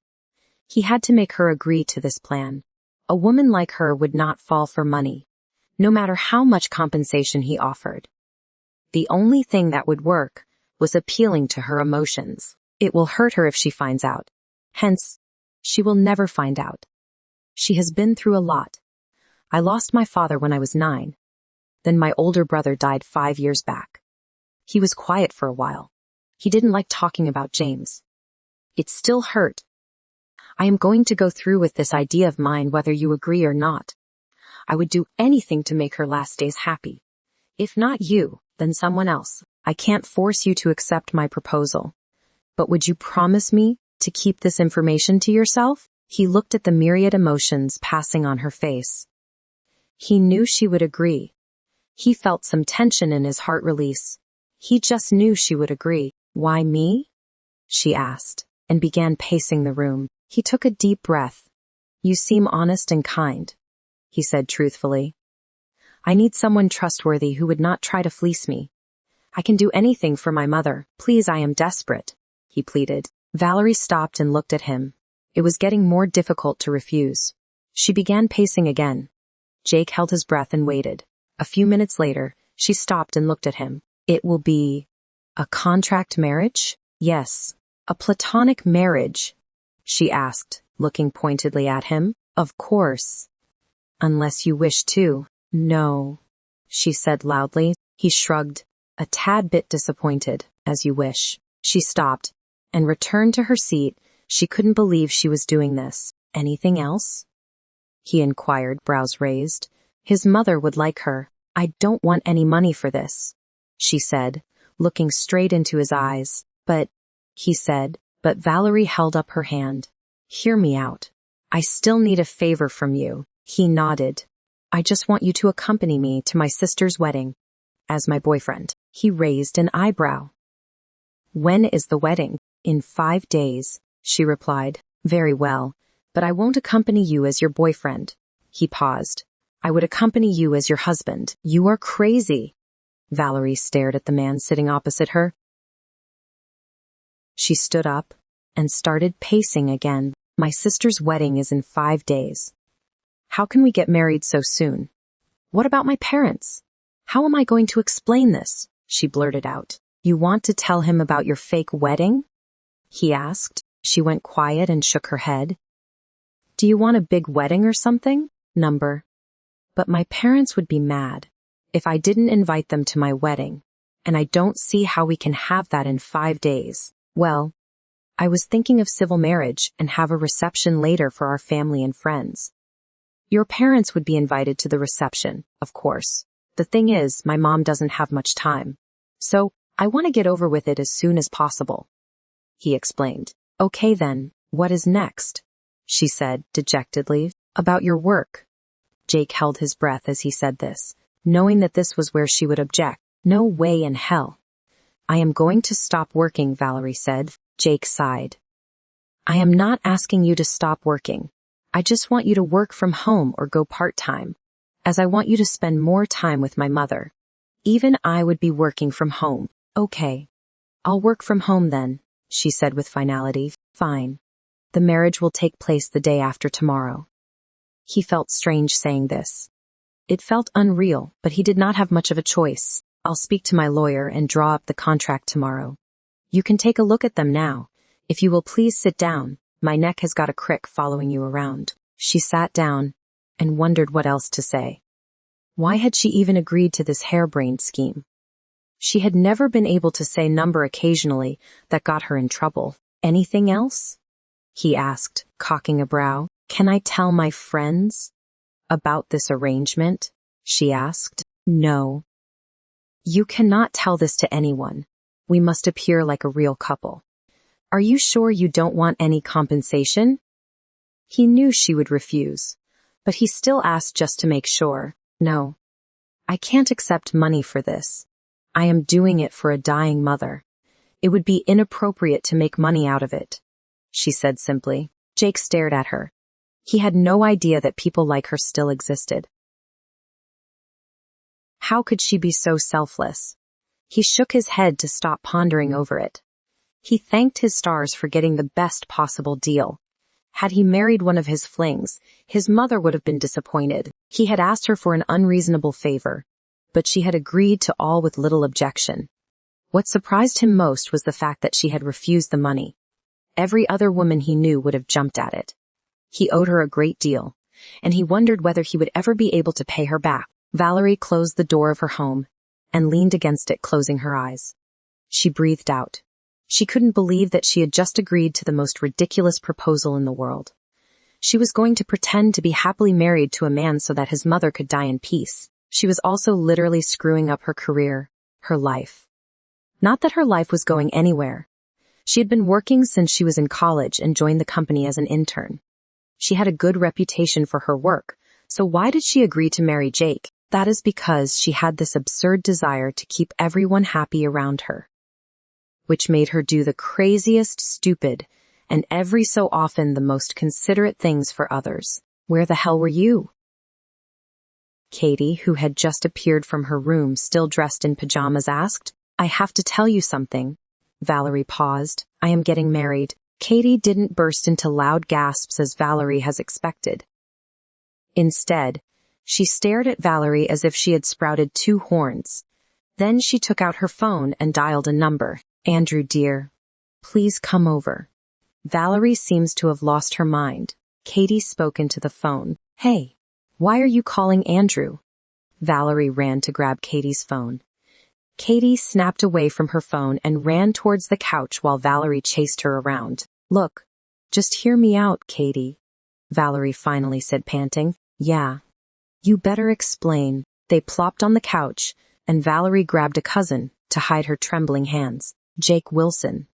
Speaker 1: He had to make her agree to this plan. A woman like her would not fall for money, no matter how much compensation he offered. The only thing that would work was appealing to her emotions. It will hurt her if she finds out. Hence, she will never find out. She has been through a lot. I lost my father when I was 9. Then my older brother died 5 years back. He was quiet for a while. He didn't like talking about James. It still hurt. I am going to go through with this idea of mine whether you agree or not. I would do anything to make her last days happy. If not you, then someone else. I can't force you to accept my proposal. But would you promise me to keep this information to yourself?" He looked at the myriad emotions passing on her face. He knew she would agree. He felt some tension in his heart release. He just knew she would agree. "Why me?" she asked, and began pacing the room. He took a deep breath. "You seem honest and kind," he said truthfully. "I need someone trustworthy who would not try to fleece me. I can do anything for my mother. Please, I am desperate," he pleaded. Valerie stopped and looked at him. It was getting more difficult to refuse. She began pacing again. Jake held his breath and waited. A few minutes later, she stopped and looked at him. "It will be a contract marriage?" "Yes, a platonic marriage," she asked, looking pointedly at him. "Of course. Unless you wish to." "No," she said loudly. He shrugged, a tad bit disappointed. "As you wish." She stopped and returned to her seat. She couldn't believe she was doing this. "Anything else?" he inquired, brows raised. His mother would like her. "I don't want any money for this," she said, looking straight into his eyes. "But," he said, but Valerie held up her hand. "Hear me out. I still need a favor from you." He nodded. "I just want you to accompany me to my sister's wedding as my boyfriend." He raised an eyebrow. "When is the wedding?" "In 5 days," she replied. "Very well, but I won't accompany you as your boyfriend." He paused. "I would accompany you as your husband." "You are crazy." Valerie stared at the man sitting opposite her. She stood up and started pacing again. "My sister's wedding is in 5 days. How can we get married so soon? What about my parents? How am I going to explain this?" she blurted out. "You want to tell him about your fake wedding?" he asked. She went quiet and shook her head. "Do you want a big wedding or something? Number. But my parents would be mad if I didn't invite them to my wedding, and I don't see how we can have that in 5 days. Well, I was thinking of civil marriage and have a reception later for our family and friends. Your parents would be invited to the reception, of course. The thing is, my mom doesn't have much time. So, I want to get over with it as soon as possible," he explained. "Okay then, what is next?" she said dejectedly. "About your work." Jake held his breath as he said this, knowing that this was where she would object. "No way in hell. I am going to stop working," Valerie said. Jake sighed. "I am not asking you to stop working. I just want you to work from home or go part-time, as I want you to spend more time with my mother. Even I would be working from home." "Okay. I'll work from home then," she said with finality. "Fine. The marriage will take place the day after tomorrow." He felt strange saying this. It felt unreal, but he did not have much of a choice. "I'll speak to my lawyer and draw up the contract tomorrow. You can take a look at them now, If you will please sit down, my neck has got a crick following you around. She sat down and wondered what else to say. Why had she even agreed to this harebrained scheme? She had never been able to say number occasionally that got her in trouble. Anything else? He asked, cocking a brow. Can I tell my friends about this arrangement? She asked. No. You cannot tell this to anyone. We must appear like a real couple. Are you sure you don't want any compensation? He knew she would refuse, but he still asked just to make sure. No. I can't accept money for this. I am doing it for a dying mother. It would be inappropriate to make money out of it, she said simply. Jake stared at her. He had no idea that people like her still existed. How could she be so selfless? He shook his head to stop pondering over it. He thanked his stars for getting the best possible deal. Had he married one of his flings, his mother would have been disappointed. He had asked her for an unreasonable favor, but she had agreed to all with little objection. What surprised him most was the fact that she had refused the money. Every other woman he knew would have jumped at it. He owed her a great deal, and he wondered whether he would ever be able to pay her back. Valerie closed the door of her home and leaned against it, closing her eyes. She breathed out. She couldn't believe that she had just agreed to the most ridiculous proposal in the world. She was going to pretend to be happily married to a man so that his mother could die in peace. She was also literally screwing up her career, her life. Not that her life was going anywhere. She had been working since she was in college and joined the company as an intern. She had a good reputation for her work, so why did she agree to marry Jake? That is because she had this absurd desire to keep everyone happy around her, which made her do the craziest, stupid, and every so often the most considerate things for others. Where the hell were you? Katie, who had just appeared from her room still dressed in pajamas, asked. I have to tell you something. Valerie paused. I am getting married. Katie didn't burst into loud gasps as Valerie has expected. Instead, she stared at Valerie as if she had sprouted two horns. Then she took out her phone and dialed a number. Andrew, dear, please come over. Valerie seems to have lost her mind. Katie spoke into the phone. Hey, why are you calling Andrew? Valerie ran to grab Katie's phone. Katie snapped away from her phone and ran towards the couch while Valerie chased her around. Look, just hear me out, Katie, Valerie finally said, panting. Yeah. You better explain. They plopped on the couch, and Valerie grabbed a cousin to hide her trembling hands. Jake Wilson,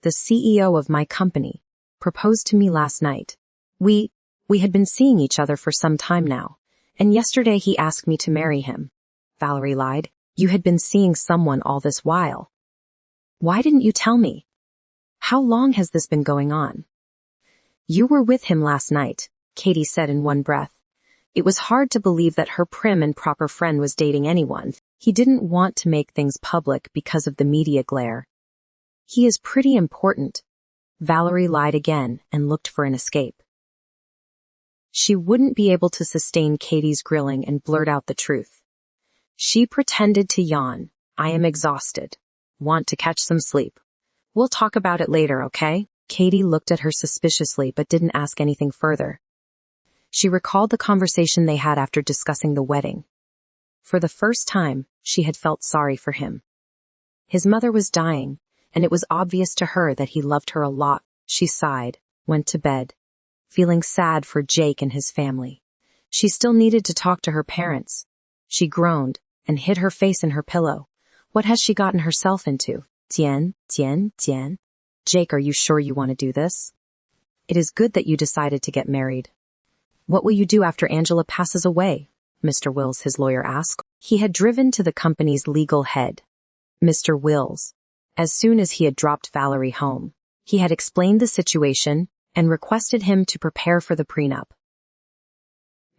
Speaker 1: the CEO of my company, proposed to me last night. We had been seeing each other for some time now, and yesterday he asked me to marry him. Valerie lied. You had been seeing someone all this while. Why didn't you tell me? How long has this been going on? You were with him last night, Katie said in one breath. It was hard to believe that her prim and proper friend was dating anyone. He didn't want to make things public because of the media glare. He is pretty important. Valerie lied again and looked for an escape. She wouldn't be able to sustain Katie's grilling and blurt out the truth. She pretended to yawn. I am exhausted. Want to catch some sleep. We'll talk about it later, okay? Katie looked at her suspiciously but didn't ask anything further. She recalled the conversation they had after discussing the wedding. For the first time, she had felt sorry for him. His mother was dying, and it was obvious to her that he loved her a lot. She sighed, went to bed, feeling sad for Jake and his family. She still needed to talk to her parents. She groaned and hid her face in her pillow. What has she gotten herself into? Tian. Jake, are you sure you want to do this? It is good that you decided to get married. What will you do after Angela passes away? Mr. Wills, his lawyer, asked. He had driven to the company's legal head, Mr. Wills. As soon as he had dropped Valerie home, he had explained the situation and requested him to prepare for the prenup.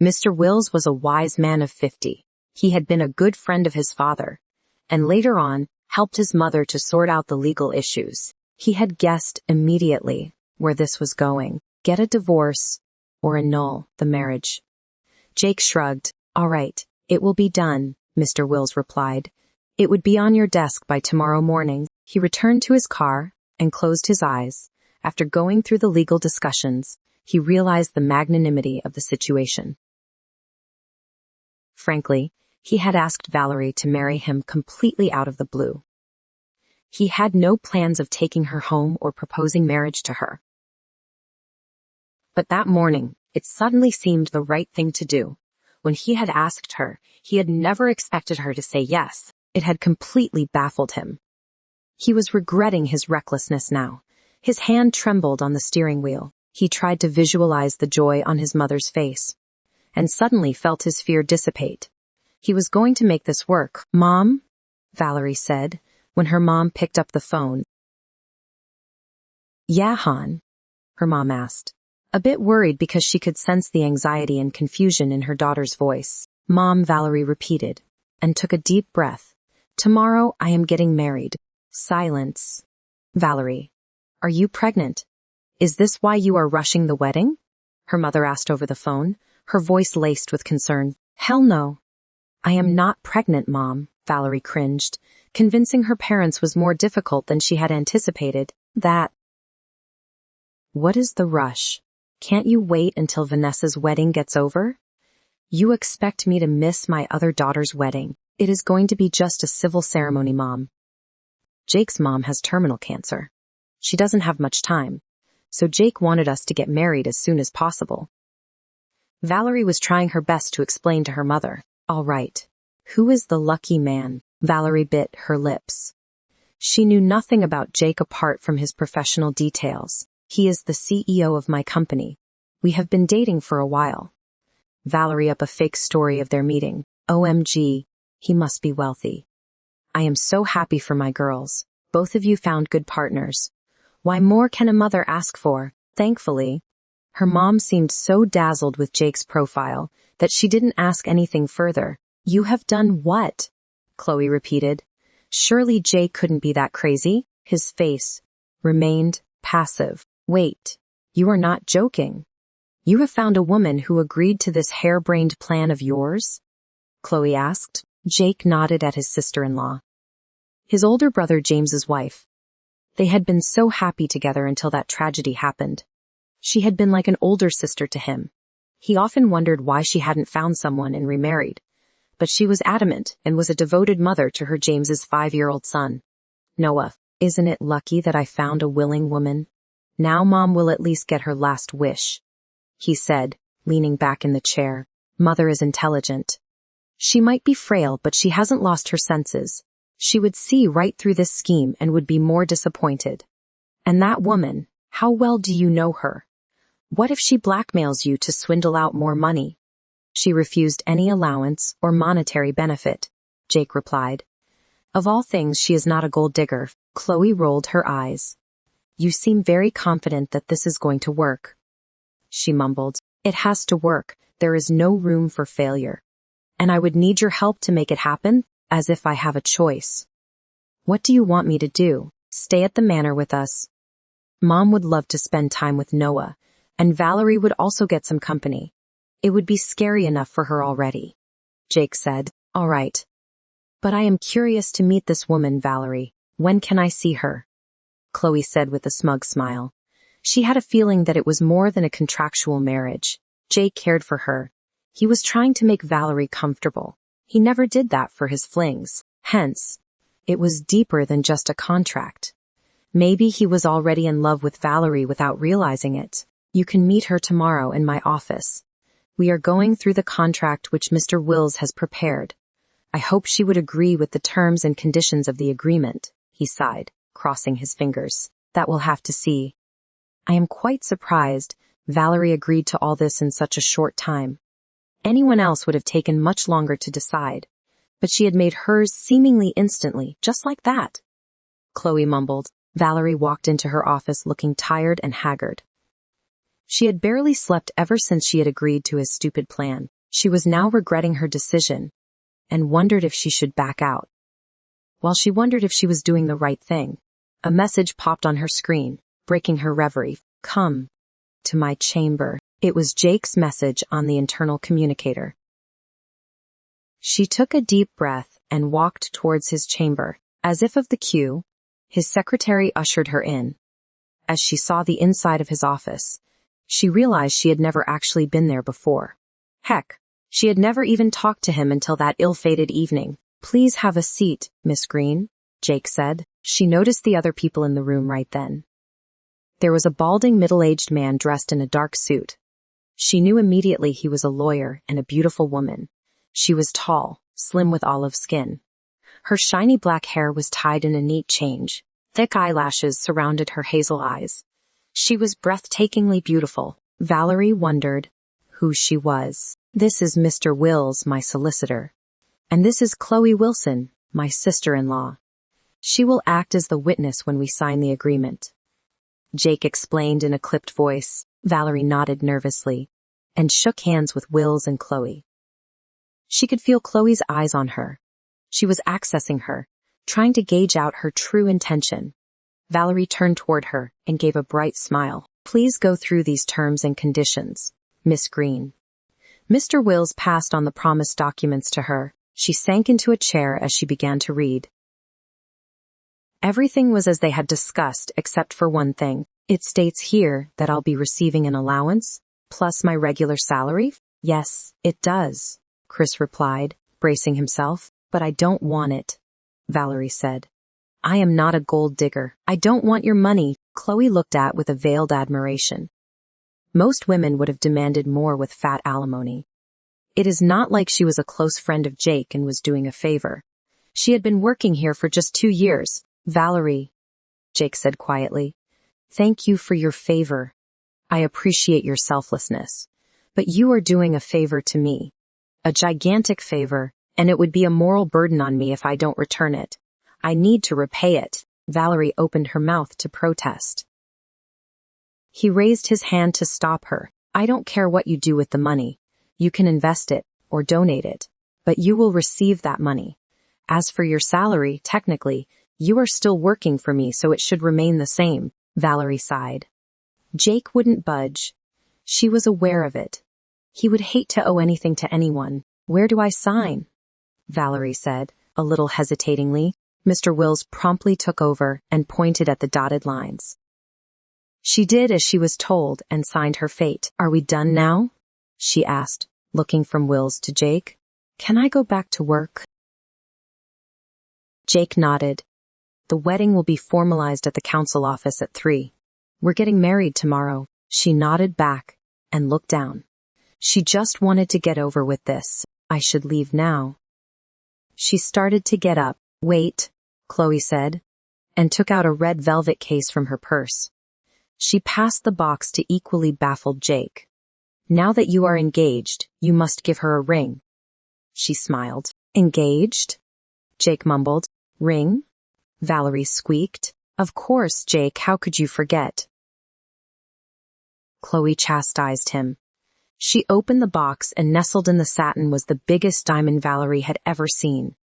Speaker 1: Mr. Wills was a wise man of 50. He had been a good friend of his father, and later on, helped his mother to sort out the legal issues. He had guessed immediately where this was going. Get a divorce or annul the marriage. Jake shrugged. All right, it will be done, Mr. Wills replied. It would be on your desk by tomorrow morning. He returned to his car and closed his eyes After going through the legal discussions, he realized the magnanimity of the situation. Frankly, he had asked Valerie to marry him completely out of the blue. He had no plans of taking her home or proposing marriage to her. But that morning, it suddenly seemed the right thing to do. When he had asked her, he had never expected her to say yes. It had completely baffled him. He was regretting his recklessness now. His hand trembled on the steering wheel. He tried to visualize the joy on his mother's face, and suddenly felt his fear dissipate. He was going to make this work. "Mom?" Valerie said, when her mom picked up the phone. "Yeah, hon?" her mom asked, a bit worried because she could sense the anxiety and confusion in her daughter's voice. "Mom," Valerie repeated, and took a deep breath. "Tomorrow I am getting married." Silence. "Valerie, are you pregnant? Is this why you are rushing the wedding?" her mother asked over the phone, her voice laced with concern. "Hell no. I am not pregnant, Mom," Valerie cringed. Convincing her parents was more difficult than she had anticipated. "What is the rush? Can't you wait until Vanessa's wedding gets over? You expect me to miss my other daughter's wedding. It is going to be just a civil ceremony, Mom. Jake's mom has terminal cancer. She doesn't have much time, so Jake wanted us to get married as soon as possible." Valerie was trying her best to explain to her mother. "All right. Who is the lucky man?" Valerie bit her lips. She knew nothing about Jake apart from his professional details. "He is the CEO of my company. We have been dating for a while." Valerie up a fake story of their meeting. "OMG, he must be wealthy. I am so happy for my girls. Both of you found good partners. Why more can a mother ask for?" Thankfully, her mom seemed so dazzled with Jake's profile that she didn't ask anything further. "You have done what?" Chloe repeated. Surely Jake couldn't be that crazy. His face remained passive. "Wait, you are not joking. You have found a woman who agreed to this harebrained plan of yours?" Chloe asked. Jake nodded at his sister-in-law, his older brother James's wife. They had been so happy together until that tragedy happened. She had been like an older sister to him. He often wondered why she hadn't found someone and remarried, but she was adamant and was a devoted mother to her James's 5-year-old son. "Noah, isn't it lucky that I found a willing woman? Now Mom will at least get her last wish," he said, leaning back in the chair. "Mother is intelligent. She might be frail, but she hasn't lost her senses. She would see right through this scheme and would be more disappointed. And that woman, how well do you know her? What if she blackmails you to swindle out more money?" "She refused any allowance or monetary benefit," Jake replied. "Of all things, she is not a gold digger." Chloe rolled her eyes. "You seem very confident that this is going to work," she mumbled. "It has to work. There is no room for failure. And I would need your help to make it happen, as if I have a choice." "What do you want me to do? Stay at the manor with us?" Mom would love to spend time with Noah, and Valerie would also get some company. It would be scary enough for her already. Jake said. "All right. But I am curious to meet this woman, Valerie. When can I see her?" Chloe said with a smug smile. She had a feeling that it was more than a contractual marriage. Jake cared for her. He was trying to make Valerie comfortable. He never did that for his flings. Hence, it was deeper than just a contract. Maybe he was already in love with Valerie without realizing it. "You can meet her tomorrow in my office. We are going through the contract which Mr. Wills has prepared. I hope she would agree with the terms and conditions of the agreement," he sighed, crossing his fingers. "That we'll have to see." I am quite surprised Valerie agreed to all this in such a short time. Anyone else would have taken much longer to decide, but she had made hers seemingly instantly, just like that. Chloe mumbled. Valerie walked into her office looking tired and haggard. She had barely slept ever since she had agreed to his stupid plan. She was now regretting her decision and wondered if she should back out. While she wondered if she was doing the right thing, a message popped on her screen, breaking her reverie. "Come to my chamber." It was Jake's message on the internal communicator. She took a deep breath and walked towards his chamber. As if of the cue, his secretary ushered her in. as she saw the inside of his office. She realized she had never actually been there before. Heck, she had never even talked to him until that ill-fated evening. "Please have a seat, Miss Green," Jake said. She noticed the other people in the room right then. There was a balding middle-aged man dressed in a dark suit. She knew immediately he was a lawyer and a beautiful woman. She was tall, slim with olive skin. Her shiny black hair was tied in a neat change. Thick eyelashes surrounded her hazel eyes. She was breathtakingly beautiful. Valerie wondered who she was. "This is Mr. Wills, my solicitor. And this is Chloe Wilson, my sister-in-law. She will act as the witness when we sign the agreement," Jake explained in a clipped voice. Valerie nodded nervously and shook hands with Wills and Chloe. She could feel Chloe's eyes on her. She was accessing her, trying to gauge out her true intention. Valerie turned toward her and gave a bright smile. "Please go through these terms and conditions, Miss Green." Mr. Wills passed on the promised documents to her. She sank into a chair as she began to read. Everything was as they had discussed except for one thing. "It states here that I'll be receiving an allowance, plus my regular salary?" "Yes, it does," Chris replied, bracing himself. "But I don't want it," Valerie said. "I am not a gold digger. I don't want your money," Chloe looked at with a veiled admiration. Most women would have demanded more with fat alimony. It is not like she was a close friend of Jake and was doing a favor. She had been working here for just 2 years. "Valerie," Jake said quietly, "thank you for your favor. I appreciate your selflessness. But you are doing a favor to me. A gigantic favor, and it would be a moral burden on me if I don't return it. I need to repay it." Valerie opened her mouth to protest. He raised his hand to stop her. "I don't care what you do with the money. You can invest it or donate it, but you will receive that money. As for your salary, technically, you are still working for me, so it should remain the same." Valerie sighed. Jake wouldn't budge. She was aware of it. He would hate to owe anything to anyone. "Where do I sign?" Valerie said, a little hesitatingly. Mr. Wills promptly took over and pointed at the dotted lines. She did as she was told and signed her fate. "Are we done now?" she asked, looking from Wills to Jake. "Can I go back to work?" Jake nodded. "The wedding will be formalized at the council office at 3. We're getting married tomorrow." She nodded back and looked down. She just wanted to get over with this. "I should leave now." She started to get up. "Wait," Chloe said, and took out a red velvet case from her purse. She passed the box to equally baffled Jake. "Now that you are engaged, you must give her a ring." She smiled. "Engaged?" Jake mumbled. "Ring?" Valerie squeaked. "Of course, Jake, how could you forget?" Chloe chastised him. She opened the box, and nestled in the satin was the biggest diamond Valerie had ever seen.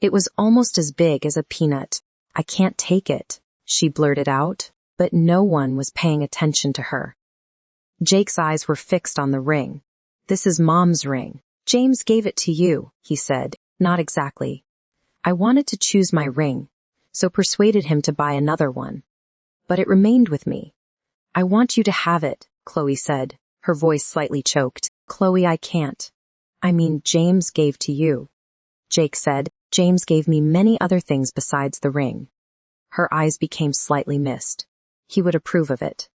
Speaker 1: It was almost as big as a peanut. "I can't take it," she blurted out, but no one was paying attention to her. Jake's eyes were fixed on the ring. "This is Mom's ring. James gave it to you," he said. "Not exactly. I wanted to choose my ring, so persuaded him to buy another one. But it remained with me. I want you to have it," Chloe said, her voice slightly choked. "Chloe, I can't. I mean, James gave to you." Jake said, "James gave me many other things besides the ring." Her eyes became slightly mist. He would approve of it.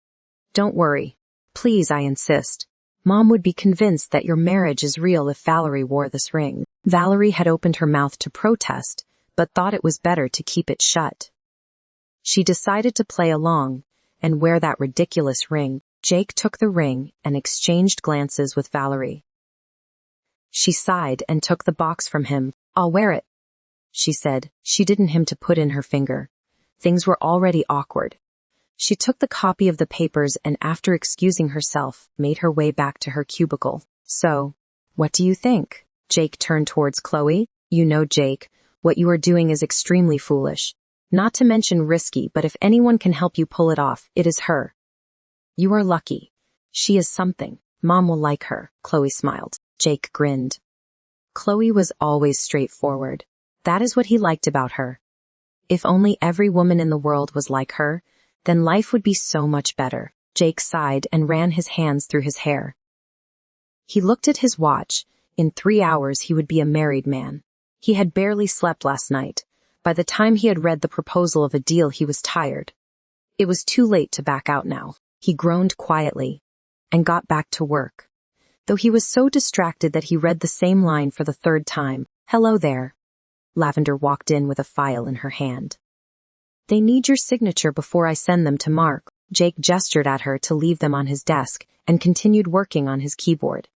Speaker 1: "Don't worry. Please, I insist. Mom would be convinced that your marriage is real if Valerie wore this ring." Valerie had opened her mouth to protest, but thought it was better to keep it shut. She decided to play along and wear that ridiculous ring. Jake took the ring and exchanged glances with Valerie. She sighed and took the box from him. "I'll wear it," she said. She didn't him to put in her finger. Things were already awkward. She took the copy of the papers and, after excusing herself, made her way back to her cubicle. "So, what do you think?" Jake turned towards Chloe. "You know, Jake, what you are doing is extremely foolish. Not to mention risky, but if anyone can help you pull it off, it is her. You are lucky. She is something. Mom will like her." Chloe smiled. Jake grinned. Chloe was always straightforward. That is what he liked about her. If only every woman in the world was like her, Then life would be so much better. Jake sighed and ran his hands through his hair. He looked at his watch. In 3 hours he would be a married man. He had barely slept last night. By the time he had read the proposal of a deal, he was tired. It was too late to back out now. He groaned quietly and got back to work, though he was so distracted that he read the same line for the 3rd time. "Hello there." Lavender walked in with a file in her hand. "They need your signature before I send them to Mark." Jake gestured at her to leave them on his desk and continued working on his keyboard.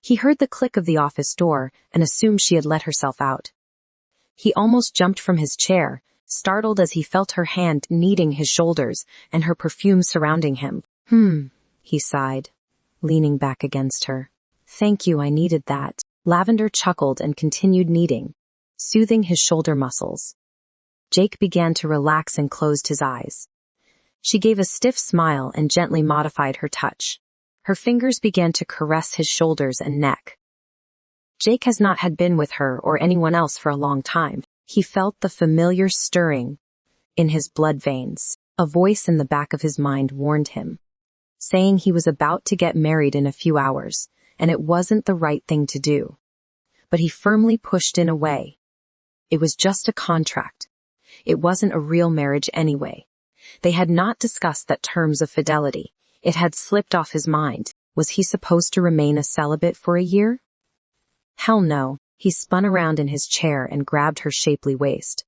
Speaker 1: He heard the click of the office door and assumed she had let herself out. He almost jumped from his chair, startled as he felt her hand kneading his shoulders and her perfume surrounding him. He sighed, leaning back against her. "Thank you, I needed that." Lavender chuckled and continued kneading, soothing his shoulder muscles. Jake began to relax and closed his eyes. She gave a stiff smile and gently modified her touch. Her fingers began to caress his shoulders and neck. Jake has not had been with her or anyone else for a long time. He felt the familiar stirring in his blood veins. A voice in the back of his mind warned him, saying he was about to get married in a few hours, and it wasn't the right thing to do. But he firmly pushed it away. It was just a contract. It wasn't a real marriage anyway. They had not discussed that terms of fidelity. It had slipped off his mind. Was he supposed to remain a celibate for a year? Hell no. He spun around in his chair and grabbed her shapely waist.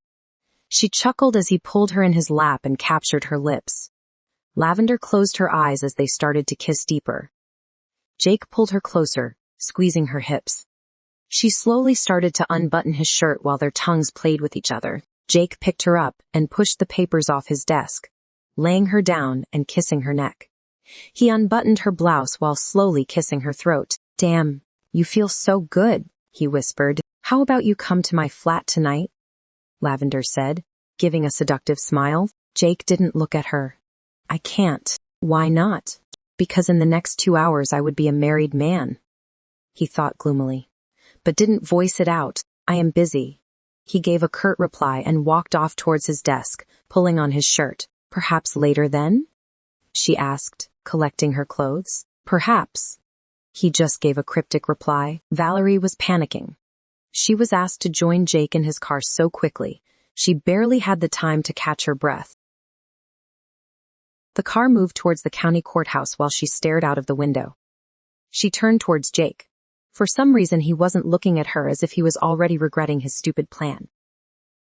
Speaker 1: She chuckled as he pulled her in his lap and captured her lips. Lavender closed her eyes as they started to kiss deeper. Jake pulled her closer, squeezing her hips. She slowly started to unbutton his shirt while their tongues played with each other. Jake picked her up and pushed the papers off his desk, laying her down and kissing her neck. He unbuttoned her blouse while slowly kissing her throat. "Damn, you feel so good," he whispered. "How about you come to my flat tonight?" Lavender said, giving a seductive smile. Jake didn't look at her. "I can't." "Why not?" "Because in the next 2 hours I would be a married man," he thought gloomily, but didn't voice it out. "I am busy." He gave a curt reply and walked off towards his desk, pulling on his shirt. "Perhaps later then?" she asked, collecting her clothes. "Perhaps." He just gave a cryptic reply. Valerie was panicking. She was asked to join Jake in his car so quickly, she barely had the time to catch her breath. The car moved towards the county courthouse while she stared out of the window. She turned towards Jake. For some reason he wasn't looking at her, as if he was already regretting his stupid plan.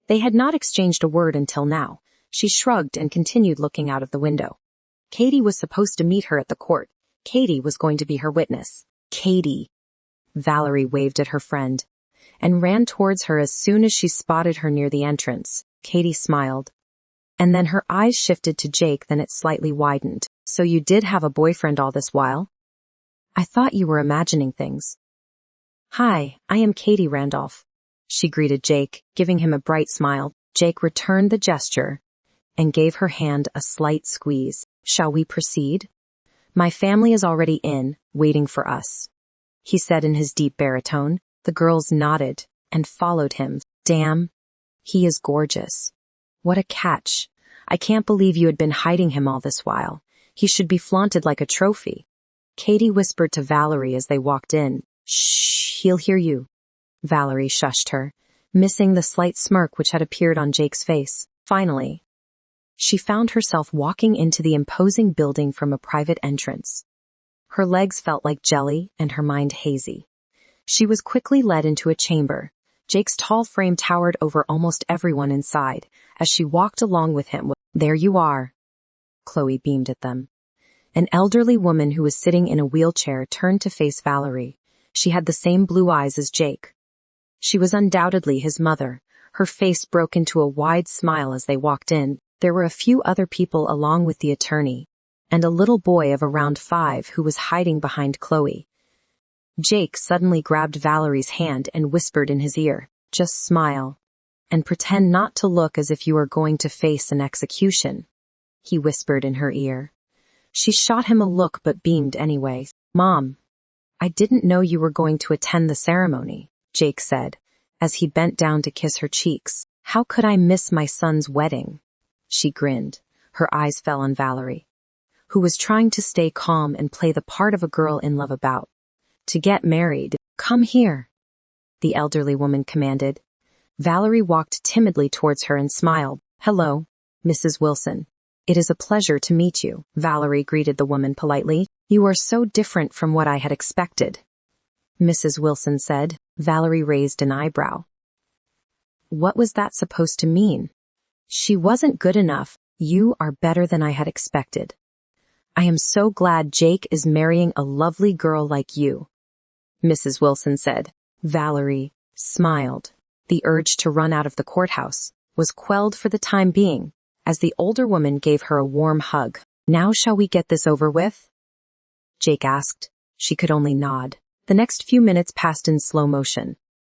Speaker 1: They had not exchanged a word until now. She shrugged and continued looking out of the window. Katie was supposed to meet her at the court. Katie was going to be her witness. Katie. Valerie waved at her friend and ran towards her as soon as she spotted her near the entrance. Katie smiled. And then her eyes shifted to Jake, then it slightly widened. "So you did have a boyfriend all this while? I thought you were imagining things." "Hi, I am Katie Randolph," she greeted Jake, giving him a bright smile. Jake returned the gesture and gave her hand a slight squeeze. "Shall we proceed? My family is already in, waiting for us," he said in his deep baritone. The girls nodded and followed him. "Damn, he is gorgeous. What a catch. I can't believe you had been hiding him all this while. He should be flaunted like a trophy." Katie whispered to Valerie as they walked in. "Shh, he'll hear you." Valerie shushed her, missing the slight smirk which had appeared on Jake's face. Finally, she found herself walking into the imposing building from a private entrance. Her legs felt like jelly and her mind hazy. She was quickly led into a chamber. Jake's tall frame towered over almost everyone inside. As she walked along with him, "There you are." Chloe beamed at them. An elderly woman who was sitting in a wheelchair turned to face Valerie. She had the same blue eyes as Jake. She was undoubtedly his mother. Her face broke into a wide smile as they walked in. There were a few other people along with the attorney, and a little boy of around 5 who was hiding behind Chloe. Jake suddenly grabbed Valerie's hand and whispered in his ear, "Just smile, and pretend not to look as if you are going to face an execution," he whispered in her ear. She shot him a look but beamed anyway. "Mom, I didn't know you were going to attend the ceremony," Jake said, as he bent down to kiss her cheeks. "How could I miss my son's wedding?" She grinned. Her eyes fell on Valerie, who was trying to stay calm and play the part of a girl in love about to get married. Come here, the elderly woman commanded. Valerie walked timidly towards her and smiled. Hello, Mrs. Wilson. It is a pleasure to meet you, Valerie greeted the woman politely. You are so different from what I had expected, Mrs. Wilson said. Valerie raised an eyebrow. What was that supposed to mean? She wasn't good enough. You are better than I had expected. I am so glad Jake is marrying a lovely girl like you, Mrs. Wilson said. Valerie smiled. The urge to run out of the courthouse was quelled for the time being, as the older woman gave her a warm hug. Now shall we get this over with? Jake asked. She could only nod. The next few minutes passed in slow motion.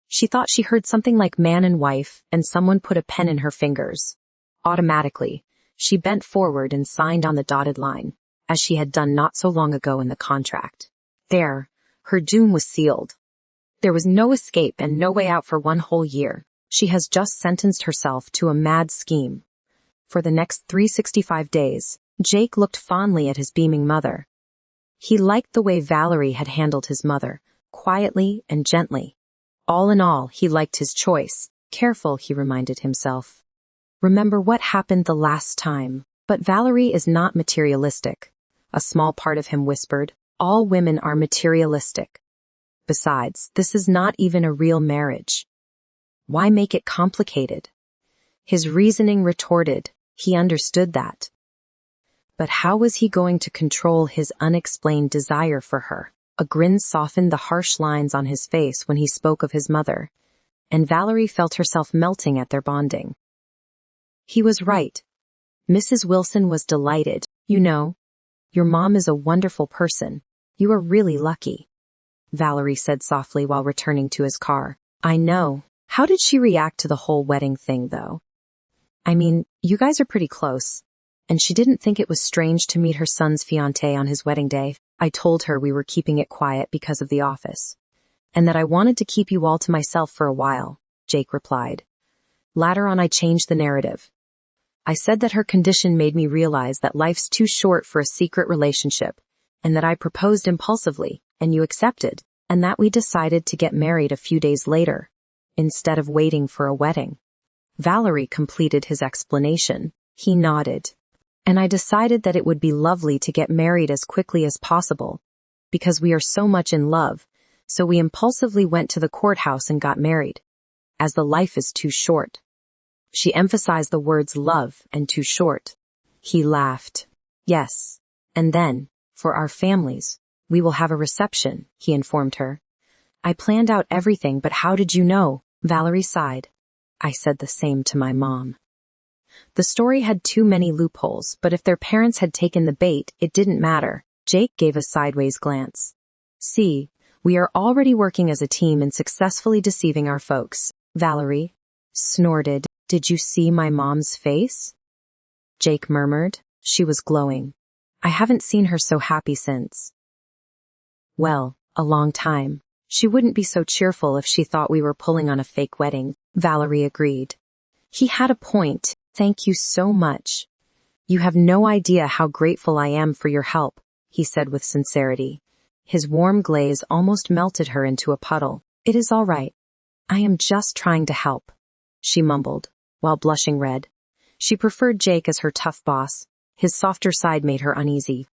Speaker 1: She thought she heard something like man and wife, and someone put a pen in her fingers. Automatically, she bent forward and signed on the dotted line, as she had done not so long ago in the contract. There, her doom was sealed. There was no escape and no way out for one whole year. She has just sentenced herself to a mad scheme. For the next 365 days, Jake looked fondly at his beaming mother. He liked the way Valerie had handled his mother, quietly and gently. All in all, he liked his choice. Careful, he reminded himself. Remember what happened the last time. But Valerie is not materialistic. A small part of him whispered, all women are materialistic. Besides, this is not even a real marriage. Why make it complicated? His reasoning retorted. He understood that. But how was he going to control his unexplained desire for her? A grin softened the harsh lines on his face when he spoke of his mother, and Valerie felt herself melting at their bonding. He was right. Mrs. Wilson was delighted. You know, your mom is a wonderful person. You are really lucky, Valerie said softly while returning to his car. I know. How did she react to the whole wedding thing, though? I mean, you guys are pretty close. And she didn't think it was strange to meet her son's fiancé on his wedding day. I told her we were keeping it quiet because of the office, and that I wanted to keep you all to myself for a while, Jake replied. Later on I changed the narrative. I said that her condition made me realize that life's too short for a secret relationship, and that I proposed impulsively, and you accepted, and that we decided to get married a few days later, instead of waiting for a wedding. Valerie completed his explanation. He nodded. And I decided that it would be lovely to get married as quickly as possible, because we are so much in love, so we impulsively went to the courthouse and got married, as the life is too short. She emphasized the words love and too short. He laughed. Yes, and then, for our families, we will have a reception, he informed her. I planned out everything, but how did you know? Valerie sighed. I said the same to my mom. The story had too many loopholes, but if their parents had taken the bait, it didn't matter. Jake gave a sideways glance. See, we are already working as a team and successfully deceiving our folks. Valerie snorted. Did you see my mom's face? Jake murmured. She was glowing. I haven't seen her so happy since. Well, a long time. She wouldn't be so cheerful if she thought we were pulling on a fake wedding, Valerie agreed. He had a point. Thank you so much. You have no idea how grateful I am for your help, he said with sincerity. His warm glaze almost melted her into a puddle. It is all right. I am just trying to help, she mumbled, while blushing red. She preferred Jake as her tough boss. His softer side made her uneasy.